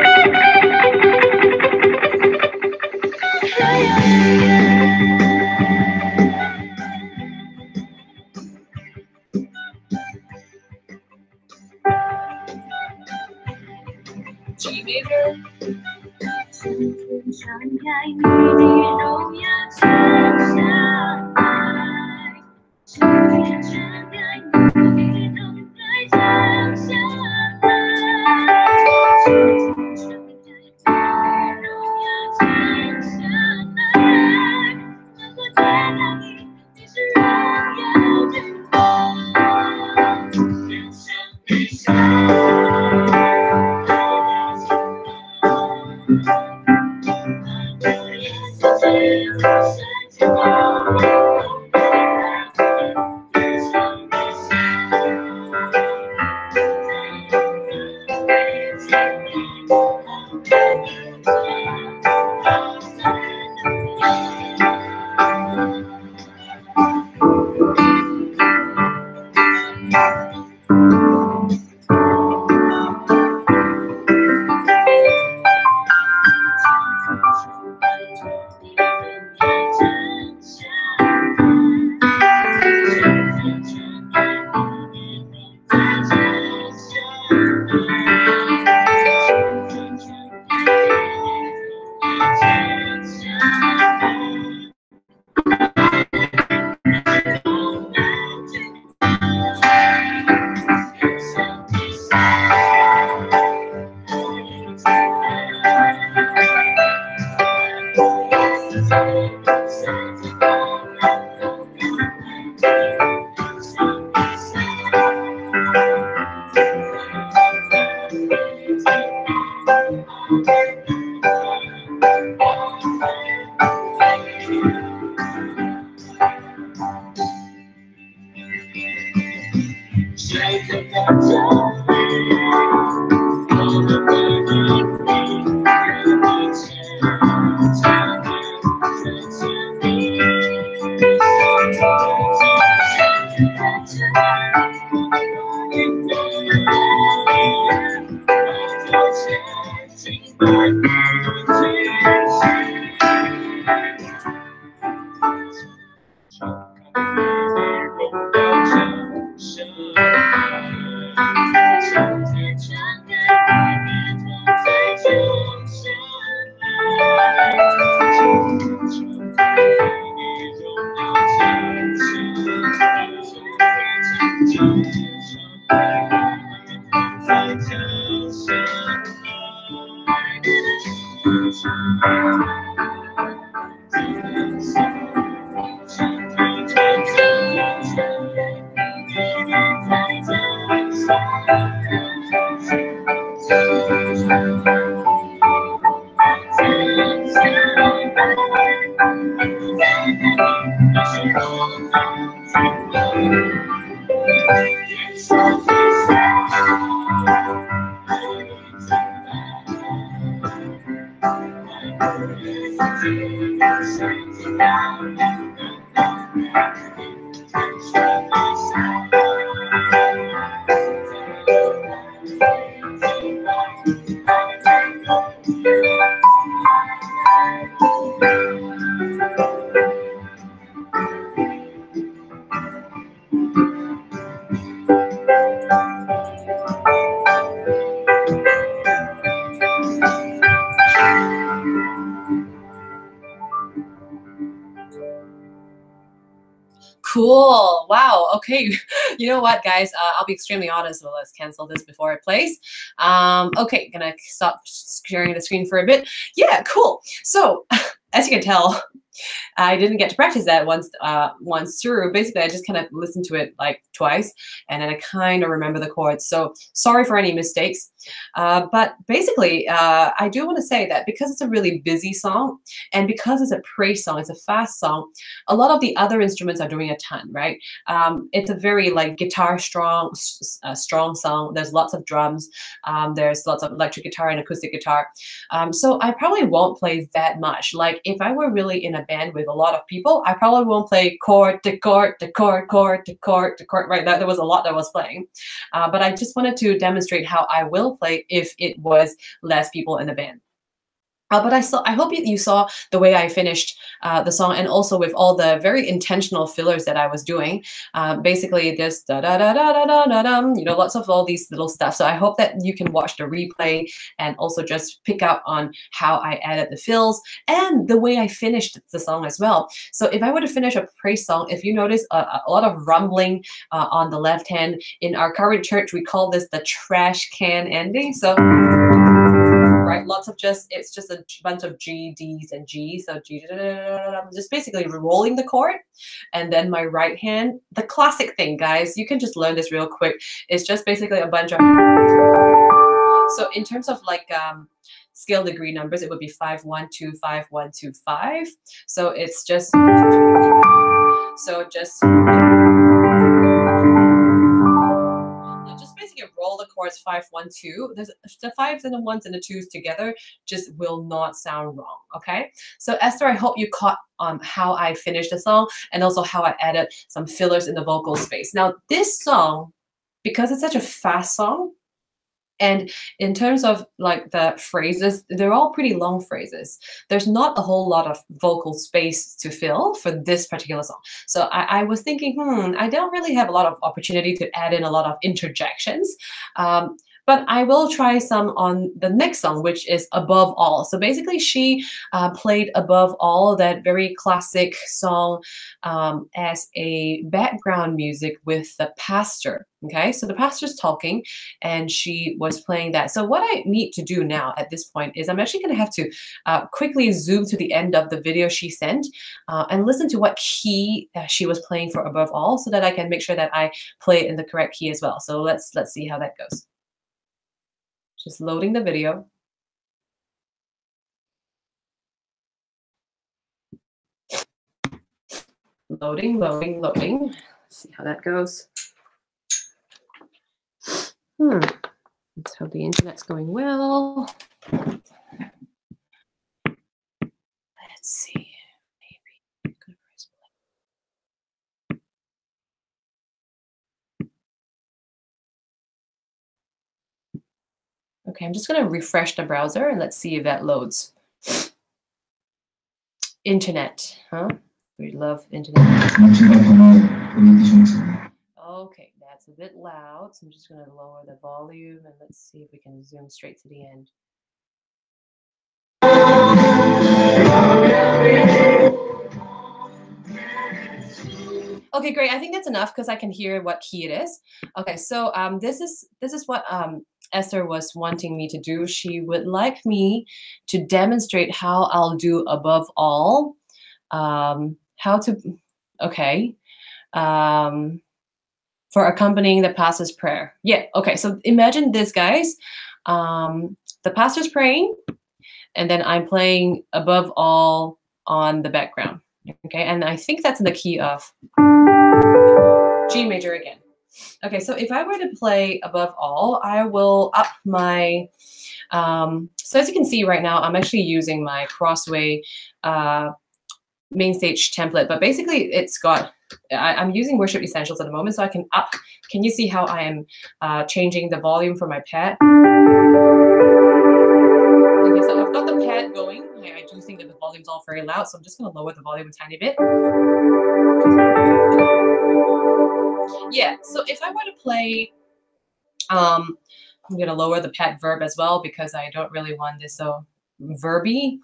Cool. Wow. Okay. You know what, guys? I'll be extremely honest. So let's cancel this before it plays. Okay. Gonna stop sharing the screen for a bit. Yeah. Cool. So as you can tell, I didn't get to practice that once through. Basically, I just kind of listened to it like twice, and then I kind of remember the chords. So sorry for any mistakes. But basically, I do want to say that because it's a really busy song, and because it's a praise song, it's a fast song, a lot of the other instruments are doing a ton, right? It's a very like guitar strong song. There's lots of drums. There's lots of electric guitar and acoustic guitar. So I probably won't play that much. Like if I were really in a band with a lot of people, I probably won't play chord to chord to chord, chord to chord to chord, right? There was a lot that I was playing. But I just wanted to demonstrate how I will play if it was less people in the band. But I hope you saw the way I finished the song, and also with all the very intentional fillers that I was doing. Basically, this da da da da da da da da, you know, lots of all these little stuff. So I hope that you can watch the replay and also just pick up on how I added the fills and the way I finished the song as well. So if I were to finish a praise song, if you notice a lot of rumbling on the left hand, in our current church we call this the trash can ending. So. Right, lots of it's just a bunch of G, Ds, and G. So G, just basically rolling the chord, and then my right hand, the classic thing, guys. You can just learn this real quick. It's just basically a bunch of. So in terms of like scale degree numbers, it would be 5, 1, 2, 5, 1, 2, 5. So it's just basically roll the chords 5, 1, 2. There's the 5s and the 1s and the 2s together just will not sound wrong. Okay. So Esther, I hope you caught how I finished the song and also how I added some fillers in the vocal space. Now this song, because it's such a fast song, and in terms of like the phrases, they're all pretty long phrases. There's not a whole lot of vocal space to fill for this particular song. So I was thinking, I don't really have a lot of opportunity to add in a lot of interjections. But I will try some on the next song, which is Above All. So basically she played Above All, that very classic song, as a background music with the pastor. Okay, so the pastor's talking and she was playing that. So what I need to do now at this point is I'm actually going to have to quickly zoom to the end of the video she sent and listen to what key she was playing for Above All, so that I can make sure that I play it in the correct key as well. So let's see how that goes. Just loading the video. Loading. Let's see how that goes. Let's hope the internet's going well. Let's see. Maybe. Okay, I'm just going to refresh the browser and let's see if that loads. Internet, huh? We love internet. Okay, that's a bit loud, so I'm just going to lower the volume and let's see if we can zoom straight to the end. Okay, great. I think that's enough because I can hear what key it is. Okay, so this is what Esther was wanting me to do. She would like me to demonstrate how I'll do Above All. For accompanying the pastor's prayer. Yeah, okay, so imagine this, guys. The pastor's praying, and then I'm playing Above All on the background. Okay, and I think that's in the key of G major again. Okay, so if I were to play Above All, I will up my, so as you can see right now, I'm actually using my Crossway main stage template, but basically it's got, I'm using Worship Essentials at the moment, so I can up, can you see how I am changing the volume for my pad? Okay, so I've got the pad going. I do think that the volume's all very loud, so I'm just going to lower the volume a tiny bit. Yeah, so if I were to play, I'm going to lower the pad verb as well because I don't really want this so verby,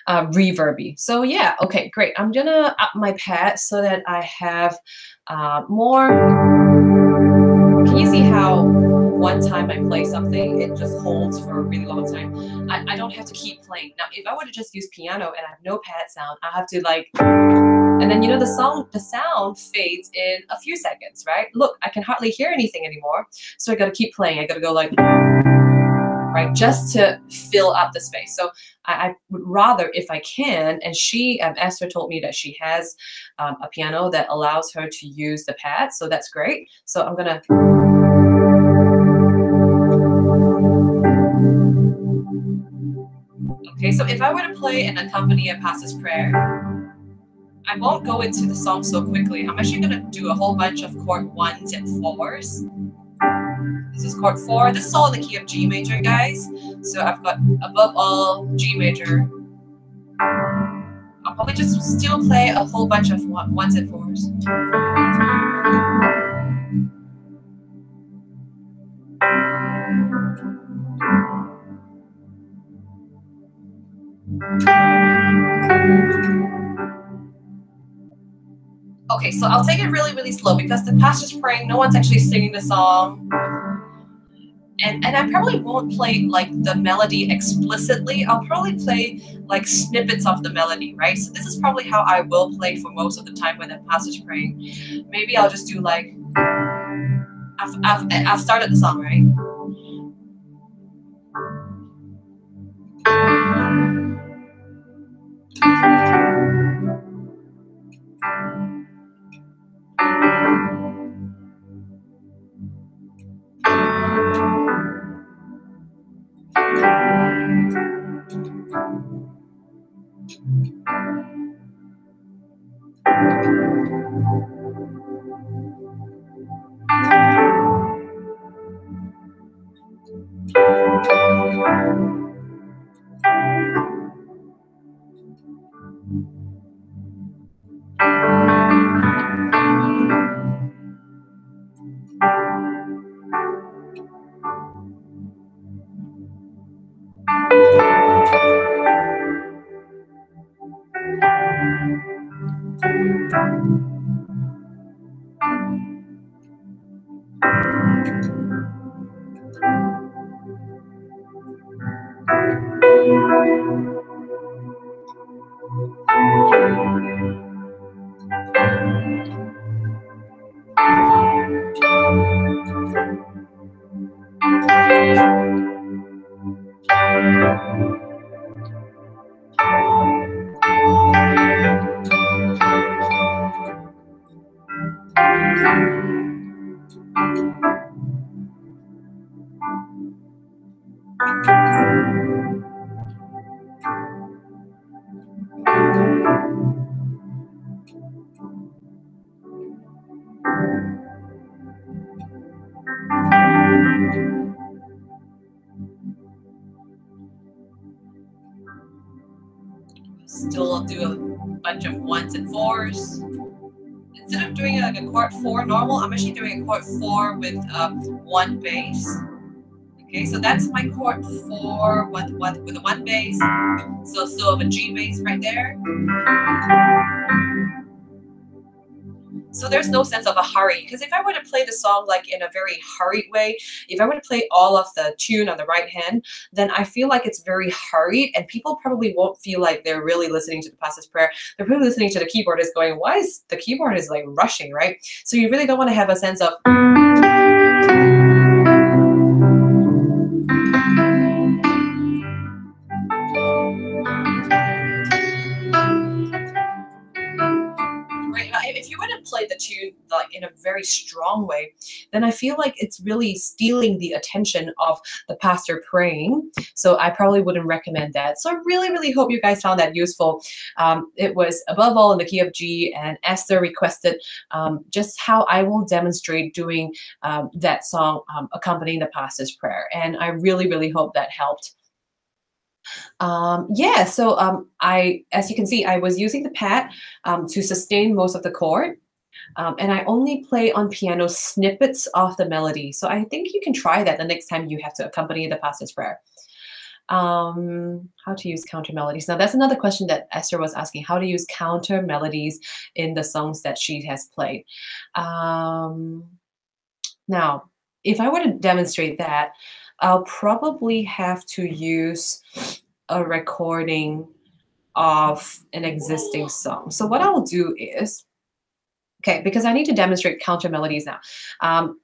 reverby. So yeah, okay, great. I'm going to up my pad so that I have more. Can you see how one time I play something, it just holds for a really long time? I don't have to keep playing. Now, if I were to just use piano and I have no pad sound, I have to like, and then, you know, the sound fades in a few seconds, right? Look, I can hardly hear anything anymore. So I got to keep playing. I got to go like, right, just to fill up the space. So I would rather, if I can, and she, Esther told me that she has a piano that allows her to use the pad. So that's great. So I'm going to. Okay, so if I were to play and accompany a pastor's prayer, I won't go into the song so quickly. I'm actually going to do a whole bunch of chord 1s and 4s. This is chord 4. This is all in the key of G major, guys. So I've got Above All, G major. I'll probably just still play a whole bunch of 1s and 4s. Okay, so I'll take it really, really slow because the pastor's praying, no one's actually singing the song. And I probably won't play like the melody explicitly. I'll probably play like snippets of the melody, right? So this is probably how I will play for most of the time when the pastor's praying. Maybe I'll just do like, I've started the song, right? Still do a bunch of 1s and 4s. Instead of doing like a chord 4 normal, I'm actually doing a chord 4 with 1 bass. Okay, so that's my chord 4 with a 1 bass. So still have a G bass right there. So there's no sense of a hurry, because if I were to play the song like in a very hurried way, if I were to play all of the tune on the right hand, then I feel like it's very hurried, and people probably won't feel like they're really listening to the pastor's prayer. They're probably listening to the keyboardist going, why is the keyboard is like rushing, right? So you really don't want to have a sense of if you were to play the tune like in a very strong way, then I feel like it's really stealing the attention of the pastor praying. So I probably wouldn't recommend that. So I really, really hope you guys found that useful. It was above all in the key of G, and Esther requested just how I will demonstrate doing that song accompanying the pastor's prayer. And I really, really hope that helped. Yeah, so as you can see, I was using the pad to sustain most of the chord, and I only play on piano snippets of the melody. So I think you can try that the next time you have to accompany the pastor's prayer. How to use counter melodies. Now that's another question that Esther was asking, how to use counter melodies in the songs that she has played. Now, if I were to demonstrate that, I'll probably have to use a recording of an existing song. So what I will do is, okay, because I need to demonstrate counter melodies now.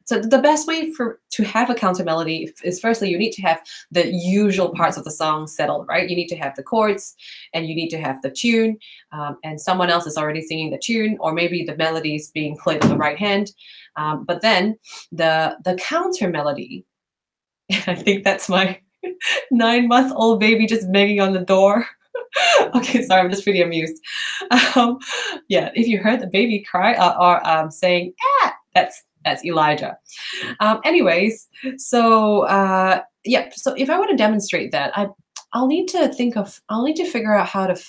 So the best way to have a counter melody is, firstly, you need to have the usual parts of the song settled, right? You need to have the chords, and you need to have the tune, and someone else is already singing the tune, or maybe the melody is being played on the right hand. But then the counter melody, I think that's my 9-month-old baby just banging on the door. Okay, sorry, I'm just pretty amused. Yeah, if you heard the baby cry or saying, ah, that's Elijah. Anyways, so yeah, so if I want to demonstrate that, I'll need to figure out how to.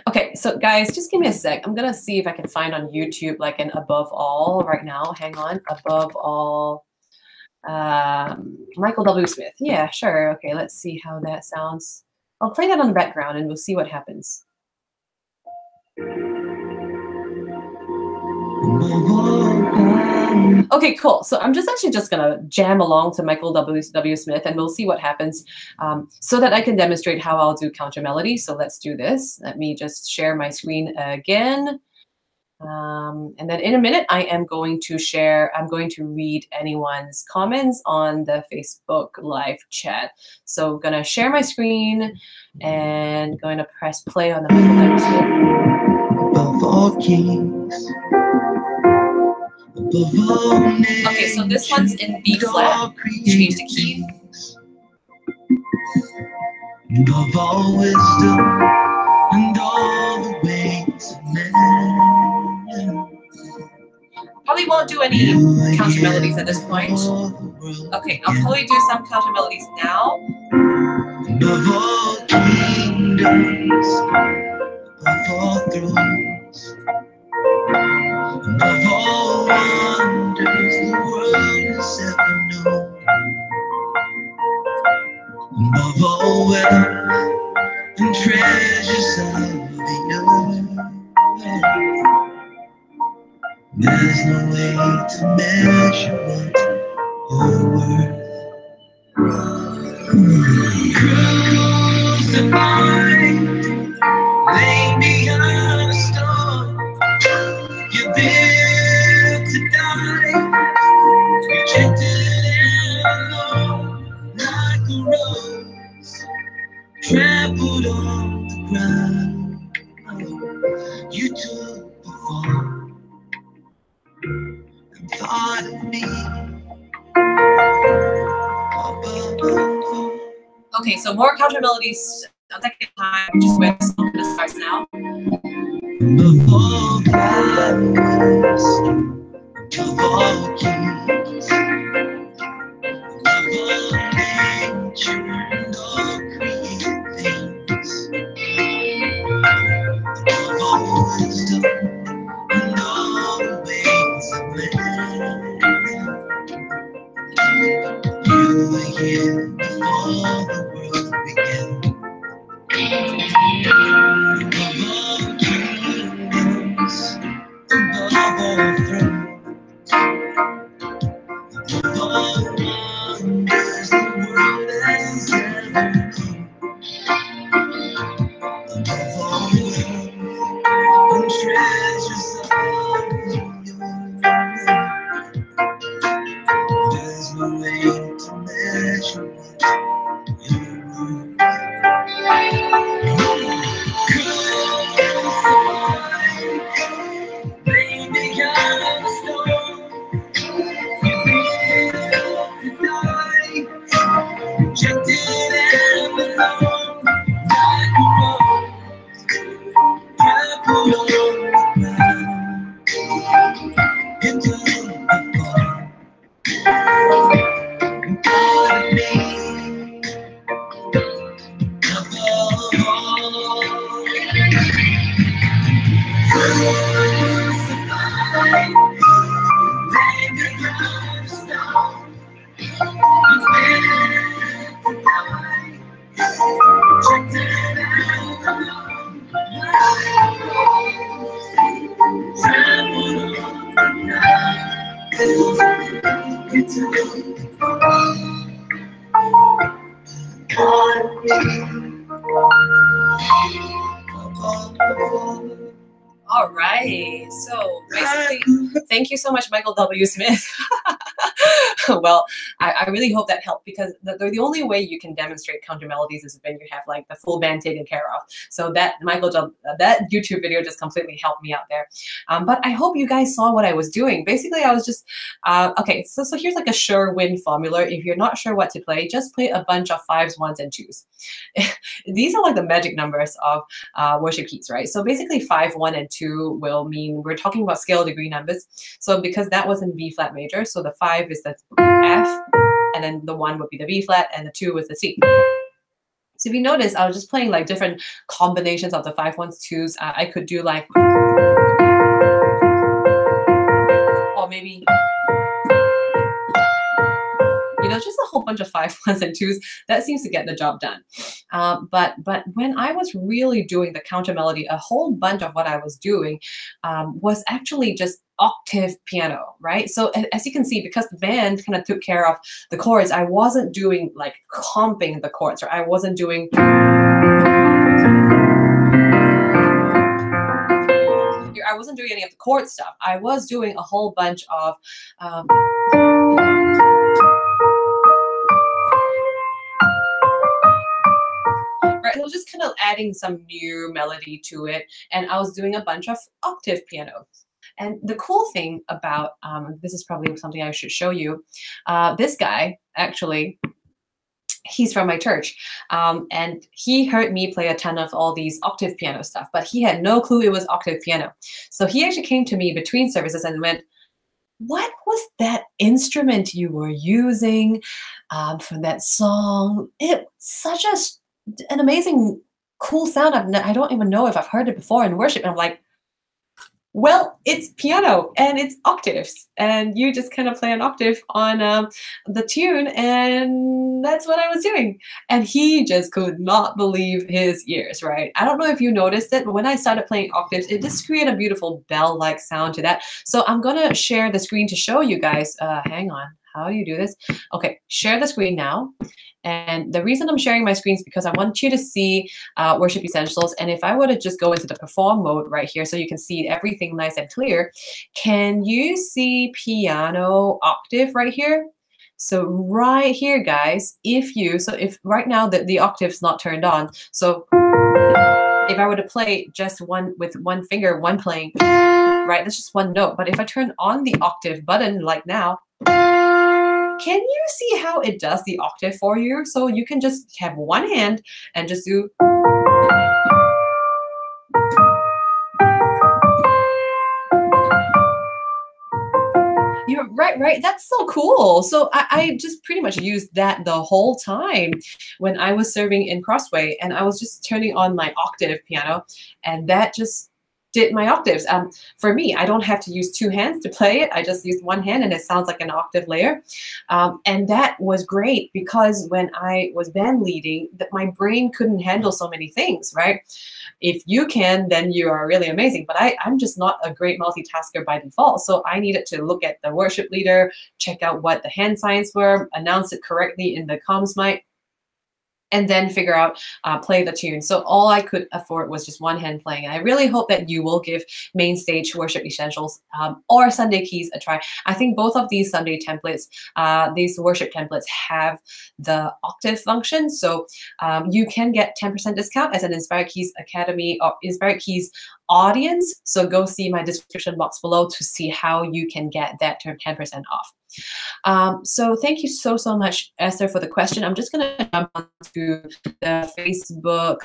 Okay, so guys, just give me a sec. I'm gonna see if I can find on YouTube like an above all right now. Hang on, above all. Michael W. Smith. Yeah, sure. Okay, let's see how that sounds. I'll play that on the background and we'll see what happens. Okay, cool. So I'm actually just gonna jam along to Michael W. Smith, and we'll see what happens, so that I can demonstrate how I'll do counter melody. So let's do this. Let me just share my screen again. And then in a minute, I am going to share, I'm going to read anyone's comments on the Facebook live chat. So I'm gonna share my screen and going to press play on the above all kings, above all names. Okay, so this one's in B flat. Change the key. Above all wisdom and all the ways of man. Probably won't do any counter melodies at this point. Okay, I'll probably do some counter melodies now. Above all kingdoms, above all thrones, above all wonders the world has ever known, above all wealth and treasures of the earth. There's no way to measure what you're worth. Crucified, laid behind a stone, you lived to die, rejected and alone, like a rose, trampled on the ground. You took the fall and thought of me. Okay, so more counter melodies. I'll take your time. Just wait. So I'm gonna start now. Of all powers, of all kings, of all nature and all created things, of all wisdom and all the ways of man. You were here before the world began. Above all kingdoms, above all thrones, above all wonders the world has ever known, above all wealth and treasures of the earth. There's no way to measure what you're worth. All right. So basically, thank you so much, Michael W. Smith. Well, I really hope that helped, because the only way you can demonstrate counter melodies is when you have like the full band taken care of. So that that YouTube video just completely helped me out there. But I hope you guys saw what I was doing. Basically, I was just okay. So here's like a sure win formula. If you're not sure what to play, just play a bunch of 5s, 1s, and 2s. These are like the magic numbers of worship keys, right? So basically 5, 1, and 2 will mean we're talking about scale degree numbers. So because that was in B flat major, so the 5 is the F, and then the 1 would be the B flat, and the 2 is the C. So if you notice, I was just playing like different combinations of the 5, 1s, 2s. I could do like, or maybe, you know, just a whole bunch of 5, 1s, and 2s. That seems to get the job done. But when I was really doing the counter melody, a whole bunch of what I was doing was actually just octave piano, right? So as you can see, because the band kind of took care of the chords, I wasn't doing like comping the chords, or I wasn't doing. I wasn't doing any of the chord stuff. I was doing a whole bunch of right, I was just kind of adding some new melody to it, and I was doing a bunch of octave piano. And the cool thing about this is probably something I should show you. This guy actually, he's from my church, and he heard me play a ton of all these octave piano stuff, but he had no clue it was octave piano. So he actually came to me between services and went, "What was that instrument you were using for that song? It's such an amazing, cool sound. I don't even know if I've heard it before in worship." And I'm like, well, it's piano and it's octaves, and you just kind of play an octave on the tune, and that's what I was doing. And he just could not believe his ears, right? I don't know if you noticed it, but when I started playing octaves, it just created a beautiful bell-like sound to that. So I'm gonna share the screen to show you guys. Hang on, how do you do this? Okay, share the screen now. And the reason I'm sharing my screen is because I want you to see Worship Essentials. And if I were to just go into the perform mode right here so you can see everything nice and clear, can you see piano octave right here? So right here, guys, if right now the octave's not turned on, so if I were to play just one with one finger, one playing, right, that's just one note. But if I turn on the octave button like now, can you see how it does the octave for you? So you can just have one hand and just do. You're right. That's so cool. So I just pretty much used that the whole time when I was serving in Crossway, and I was just turning on my octave piano, and that just did my octaves. For me, I don't have to use two hands to play it. I just used one hand, and it sounds like an octave layer. And that was great because when I was band leading, that my brain couldn't handle so many things, right? If you can, then you are really amazing. But I'm just not a great multitasker by default. So I needed to look at the worship leader, check out what the hand signs were, announce it correctly in the comms mic, and then figure out, play the tune. So all I could afford was just one hand playing. And I really hope that you will give Main Stage Worship Essentials or Sunday Keys a try. I think both of these Sunday templates, these worship templates have the octave function. So you can get 10% discount as an Inspired Keys Academy or Inspired Keys audience. So go see my description box below to see how you can get that 10% off. So thank you so much, Esther, for the question. I'm just going to jump onto the Facebook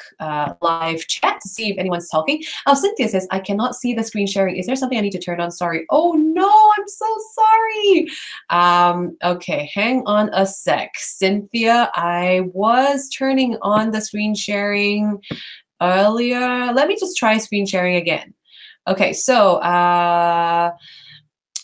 live chat to see if anyone's talking. Oh, Cynthia says, I cannot see the screen sharing. Is there something I need to turn on? Sorry. Oh, no, I'm so sorry. Okay, hang on a sec. Cynthia, I was turning on the screen sharing earlier. Let me just try screen sharing again. Okay, so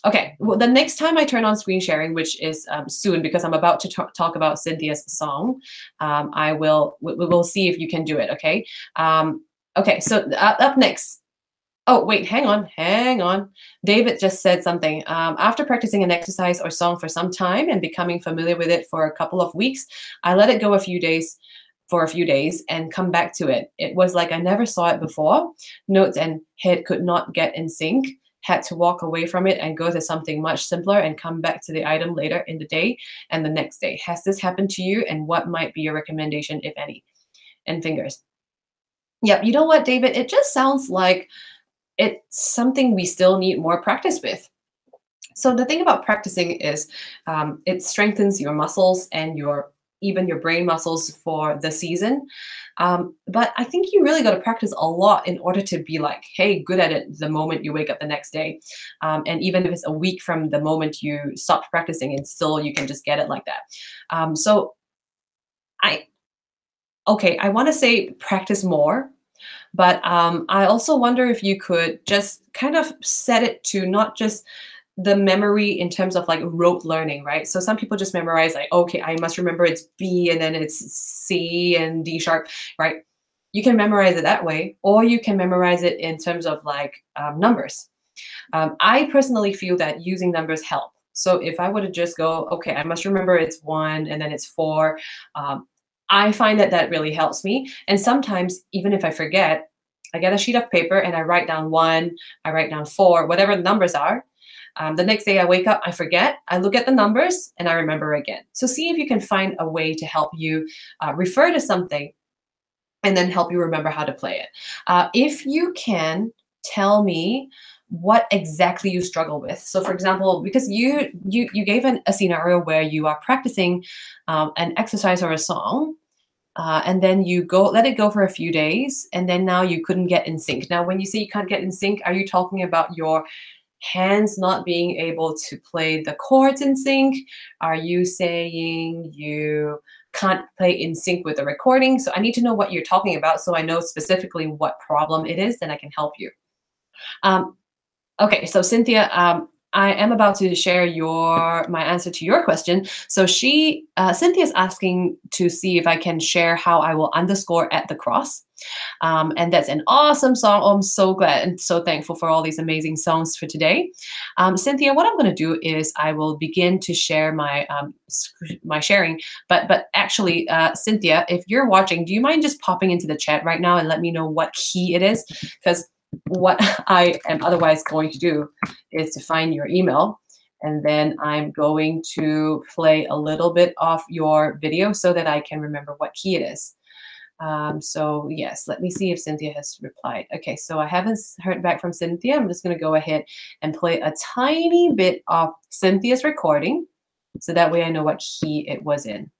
okay, well, the next time I turn on screen sharing, which is soon because I'm about to talk about Cynthia's song, we'll see if you can do it, okay? Okay, so up next. Oh, wait, hang on. David just said something. After practicing an exercise or song for some time and becoming familiar with it for a couple of weeks, I let it go for a few days and come back to it. It was like I never saw it before. Notes and head could not get in sync. Had to walk away from it and go to something much simpler and come back to the item later in the day and the next day. Has this happened to you, and what might be your recommendation, if any? And fingers. Yep, you know what, David? It just sounds like it's something we still need more practice with. So the thing about practicing is it strengthens your muscles and even your brain muscles for the season. But I think you really got to practice a lot in order to be like, hey, good at it the moment you wake up the next day. And even if it's a week from the moment you stopped practicing, and still you can just get it like that. So I want to say practice more. But I also wonder if you could just kind of set it to not just the memory in terms of like rote learning, right? So some people just memorize like, okay, I must remember it's B and then it's C and D sharp, right? You can memorize it that way, or you can memorize it in terms of like numbers. I personally feel that using numbers help. So if I were to just go, okay, I must remember it's 1 and then it's 4, I find that really helps me. And sometimes even if I forget, I get a sheet of paper and I write down 1, I write down 4, whatever the numbers are. The next day I wake up, I forget, I look at the numbers and I remember again. So see if you can find a way to help you refer to something and then help you remember how to play it. If you can tell me what exactly you struggle with. So for example, because you gave a scenario where you are practicing an exercise or a song, and then you let it go for a few days, and then now you couldn't get in sync. Now, when you say you can't get in sync, are you talking about your hands not being able to play the chords in sync? Are you saying you can't play in sync with the recording? So I need to know what you're talking about so I know specifically what problem it is, and I can help you. Okay, so Cynthia, I am about to share my answer to your question. So Cynthia's asking to see if I can share how I will underscore at the cross. And that's an awesome song. Oh, I'm so glad and so thankful for all these amazing songs for today. Cynthia, what I'm going to do is I will begin to share my sharing. But actually, Cynthia, if you're watching, do you mind just popping into the chat right now and let me know what key it is? Because what I am otherwise going to do is to find your email, and then I'm going to play a little bit of your video so that I can remember what key it is. So yes, let me see if Cynthia has replied. Okay, so I haven't heard back from Cynthia. I'm just going to go ahead and play a tiny bit of Cynthia's recording so that way I know what key it was in.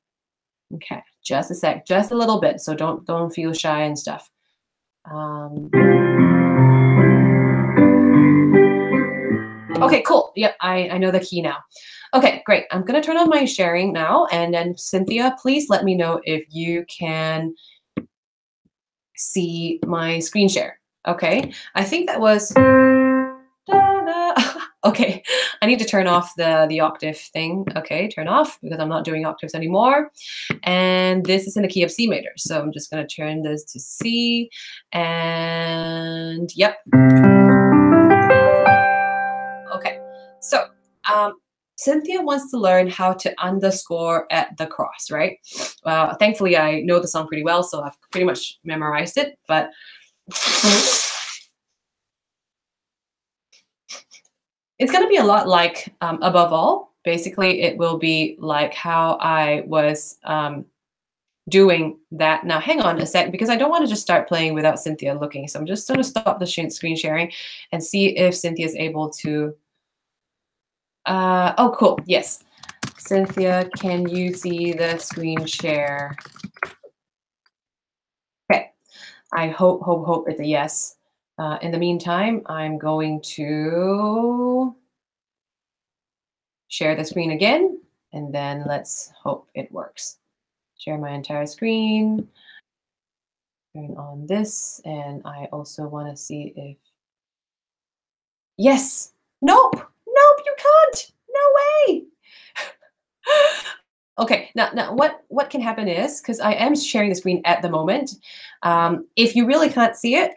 Okay, just a sec, just a little bit. So don't feel shy and stuff. Okay, cool. Yep, I know the key now. Okay, great. I'm going to turn on my sharing now. And then Cynthia, please let me know if you can see my screen share. Okay, I think that was... Okay, I need to turn off the octave thing. Okay, turn off because I'm not doing octaves anymore. And this is in the key of C major. So I'm just going to turn this to C. And yep. Okay, so Cynthia wants to learn how to underscore at the cross, right? Thankfully, I know the song pretty well, so I've pretty much memorized it, but it's going to be a lot like Above All. Basically, it will be like how I was doing that. Now, hang on a sec, because I don't want to just start playing without Cynthia looking. So I'm just going to stop the screen sharing and see if Cynthia is able to... oh, cool. Yes. Cynthia, can you see the screen share? Okay. I hope it's a yes. In the meantime, I'm going to share the screen again, and then let's hope it works. Share my entire screen. Turn on this, and I also want to see if... Yes. Nope. Nope, you can't. No way. Okay, now what can happen is, because I am sharing the screen at the moment, if you really can't see it,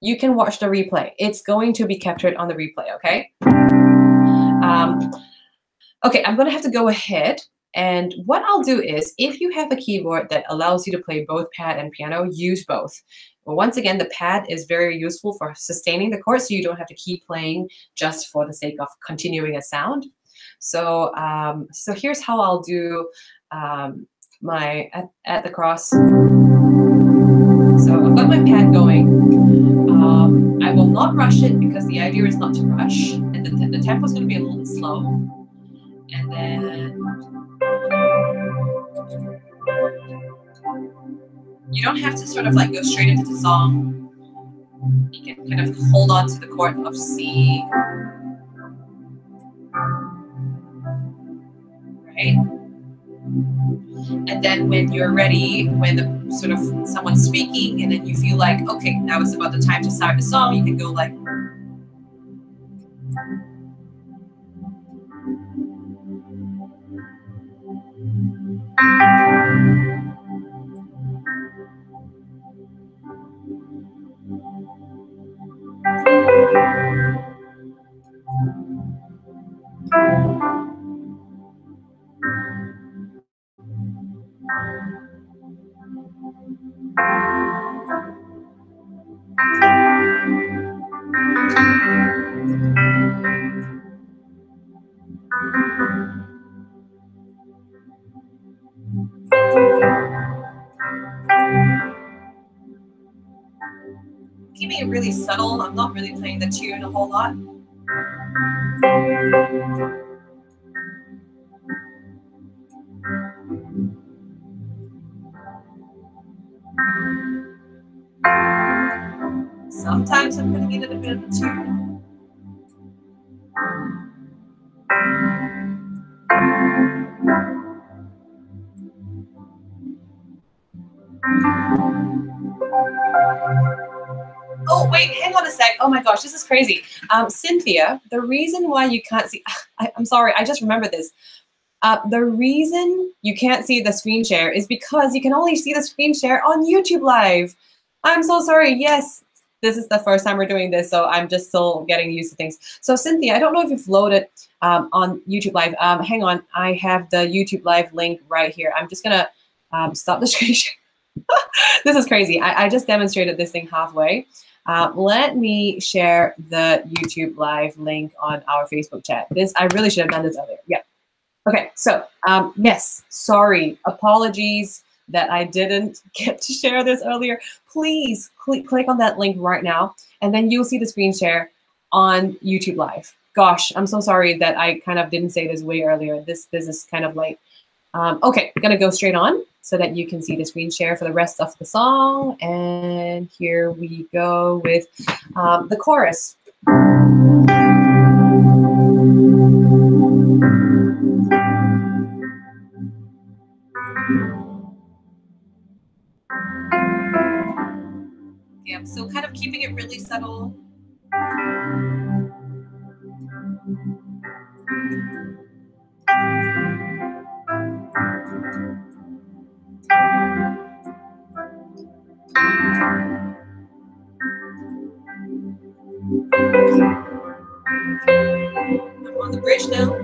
you can watch the replay. It's going to be captured on the replay, okay? Okay, I'm going to have to go ahead, and what I'll do is, if you have a keyboard that allows you to play both pad and piano, use both. Well, once again, the pad is very useful for sustaining the chord, so you don't have to keep playing just for the sake of continuing a sound. So so here's how I'll do my at the cross. So I've got my pad going. I will not rush it because the idea is not to rush, and the tempo is going to be a little bit slow. And then you don't have to sort of like go straight into the song. You can kind of hold on to the chord of C. Right? And then when you're ready, when the sort of someone's speaking, and then you feel like, okay, now it's about the time to start the song, you can go like... Keeping it really subtle. I'm not really playing the tune a whole lot. Sometimes I'm putting it in a bit of a tune. Oh, wait, hang on a sec. Oh my gosh, this is crazy. Cynthia, the reason why you can't see, I'm sorry, I just remembered this. The reason you can't see the screen share is because you can only see the screen share on YouTube Live. I'm so sorry. Yes, this is the first time we're doing this, so I'm just still getting used to things. So Cynthia, I don't know if you've loaded on YouTube Live. Hang on, I have the YouTube Live link right here. I'm just gonna stop the screen share. This is crazy. I just demonstrated this thing halfway. Let me share the YouTube Live link on our Facebook chat. I really should have done this earlier. Yeah. Okay, so yes, sorry, apologies that I didn't get to share this earlier. Please click on that link right now, and then you'll see the screen share on YouTube Live. Gosh, I'm so sorry that I kind of didn't say this way earlier. This is kind of late. Okay, I'm gonna go straight on so that you can see the screen share for the rest of the song. And here we go with the chorus. Yeah, I'm still kind of keeping it really subtle. I'm on the bridge now.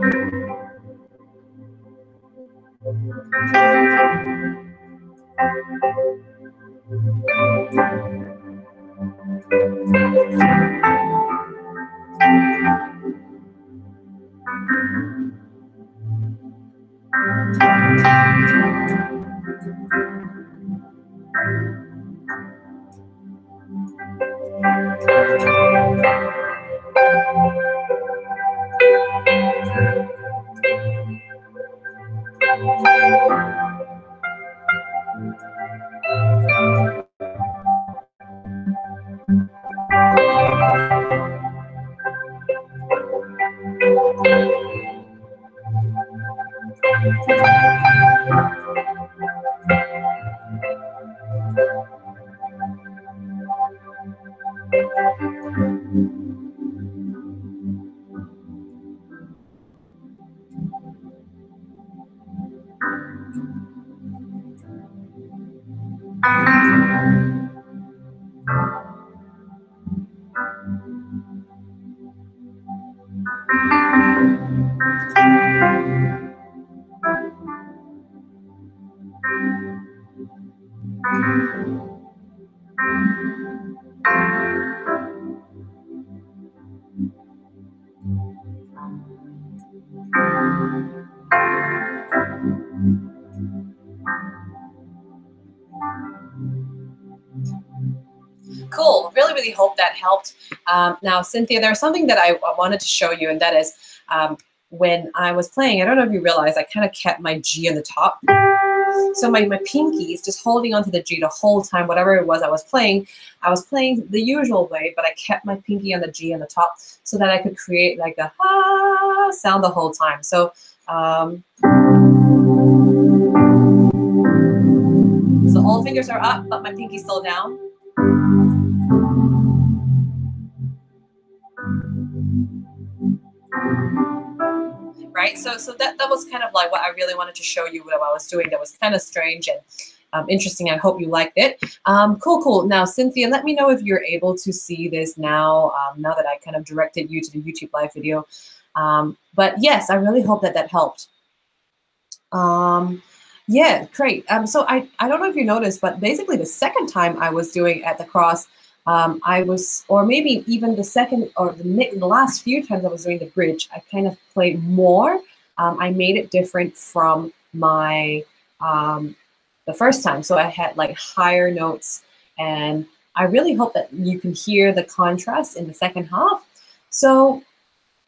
Cool. Really hope that helped. Now, Cynthia, there's something that I wanted to show you, and that is when I was playing, I don't know if you realize, I kind of kept my G on the top. So my pinky is just holding onto the G the whole time, whatever it was I was playing the usual way, but I kept my pinky on the G on the top so that I could create like a ha sound the whole time. So so all fingers are up, but my pinky's still down. Right, so that was kind of like what I really wanted to show you what I was doing. That was kind of strange and interesting. I hope you liked it. Cool. Now, Cynthia, let me know if you're able to see this now. Now that I kind of directed you to the YouTube Live video. But yes, I really hope that helped. Yeah, great. So I don't know if you noticed, but basically the second time I was doing at the cross, I was, or maybe even the second or the last few times I was doing the bridge, I kind of played more. I made it different from my the first time. So I had like higher notes, and I really hope that you can hear the contrast in the second half. So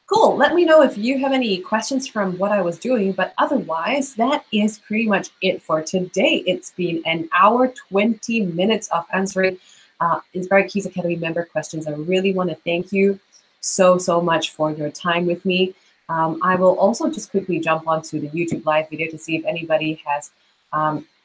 cool. Let me know if you have any questions from what I was doing, but otherwise, that is pretty much it for today. It's been an hour, 20 minutes of answering Inspired Keys Academy member questions. I really want to thank you so much for your time with me. I will also just quickly jump onto the YouTube live video to see if anybody has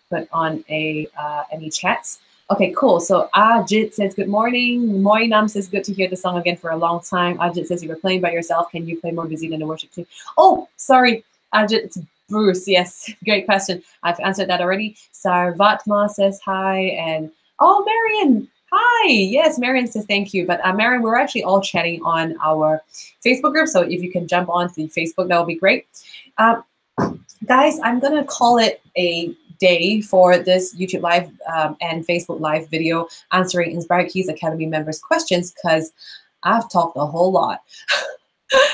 put on any chats. Okay, cool. So Ajit says, good morning. Moinam says, good to hear the song again for a long time. Ajit says, you were playing by yourself. Can you play more busy than the worship team? Oh, sorry, Ajit, it's Bruce. Yes, great question. I've answered that already. Sarvatma says hi. And oh, Marion, hi. Yes, Marion says thank you. But Marion, we're actually all chatting on our Facebook group. So if you can jump on to Facebook, that would be great. Guys, I'm going to call it a day for this YouTube live and Facebook live video answering Inspired Keys Academy members' questions, because I've talked a whole lot.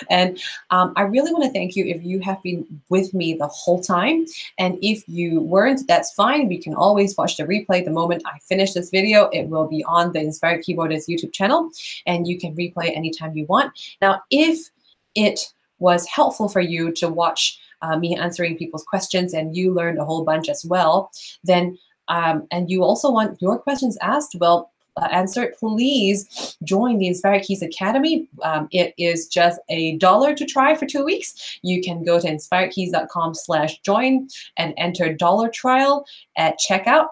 And I really want to thank you if you have been with me the whole time. And if you weren't, that's fine. We can always watch the replay the moment I finish this video. It will be on the Inspired Keyboardist YouTube channel, and you can replay anytime you want. Now, if it was helpful for you to watch me answering people's questions and you learned a whole bunch as well, then and you also want your questions asked, well, answered, please join the Inspired Keys Academy. It is just $1 to try for 2 weeks. You can go to inspiredkeys.com/join and enter $1 trial at checkout.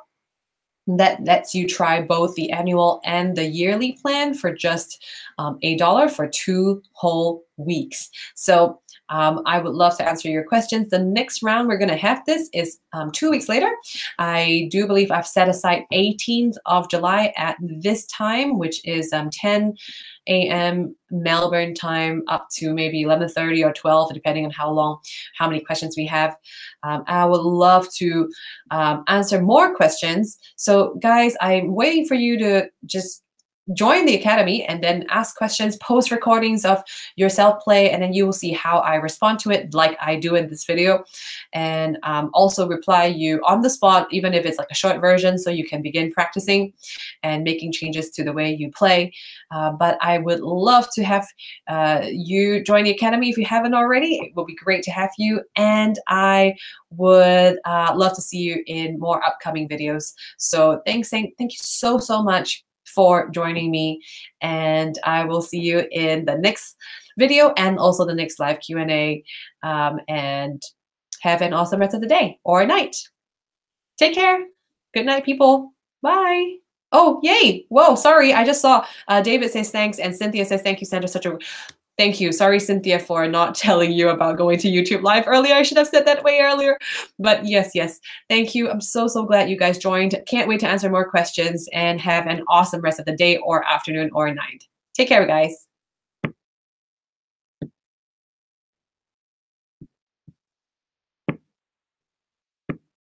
That lets you try both the annual and the yearly plan for just $1 for 2 whole weeks. So I would love to answer your questions. The next round we're going to have this is 2 weeks later. I do believe I've set aside 18th of July at this time, which is 10 a.m. Melbourne time up to maybe 11:30 or 12, depending on how many questions we have. I would love to answer more questions. So guys, I'm waiting for you to just join the Academy and then ask questions, post recordings of yourself play, and then you will see how I respond to it like I do in this video. And also reply you on the spot, even if it's like a short version, so you can begin practicing and making changes to the way you play. But I would love to have you join the Academy if you haven't already. It will be great to have you. And I would love to see you in more upcoming videos. So thank you so much for joining me, and I will see you in the next video and also the next live Q&A, and have an awesome rest of the day or night. Take care. Good night, people. Bye. Oh, yay. Whoa, sorry. I just saw David says thanks, and Cynthia says thank you, Sandra. Thank you. Sorry, Cynthia, for not telling you about going to YouTube Live earlier. I should have said that way earlier. But yes. Thank you. I'm so glad you guys joined. Can't wait to answer more questions, and have an awesome rest of the day or afternoon or night. Take care, guys.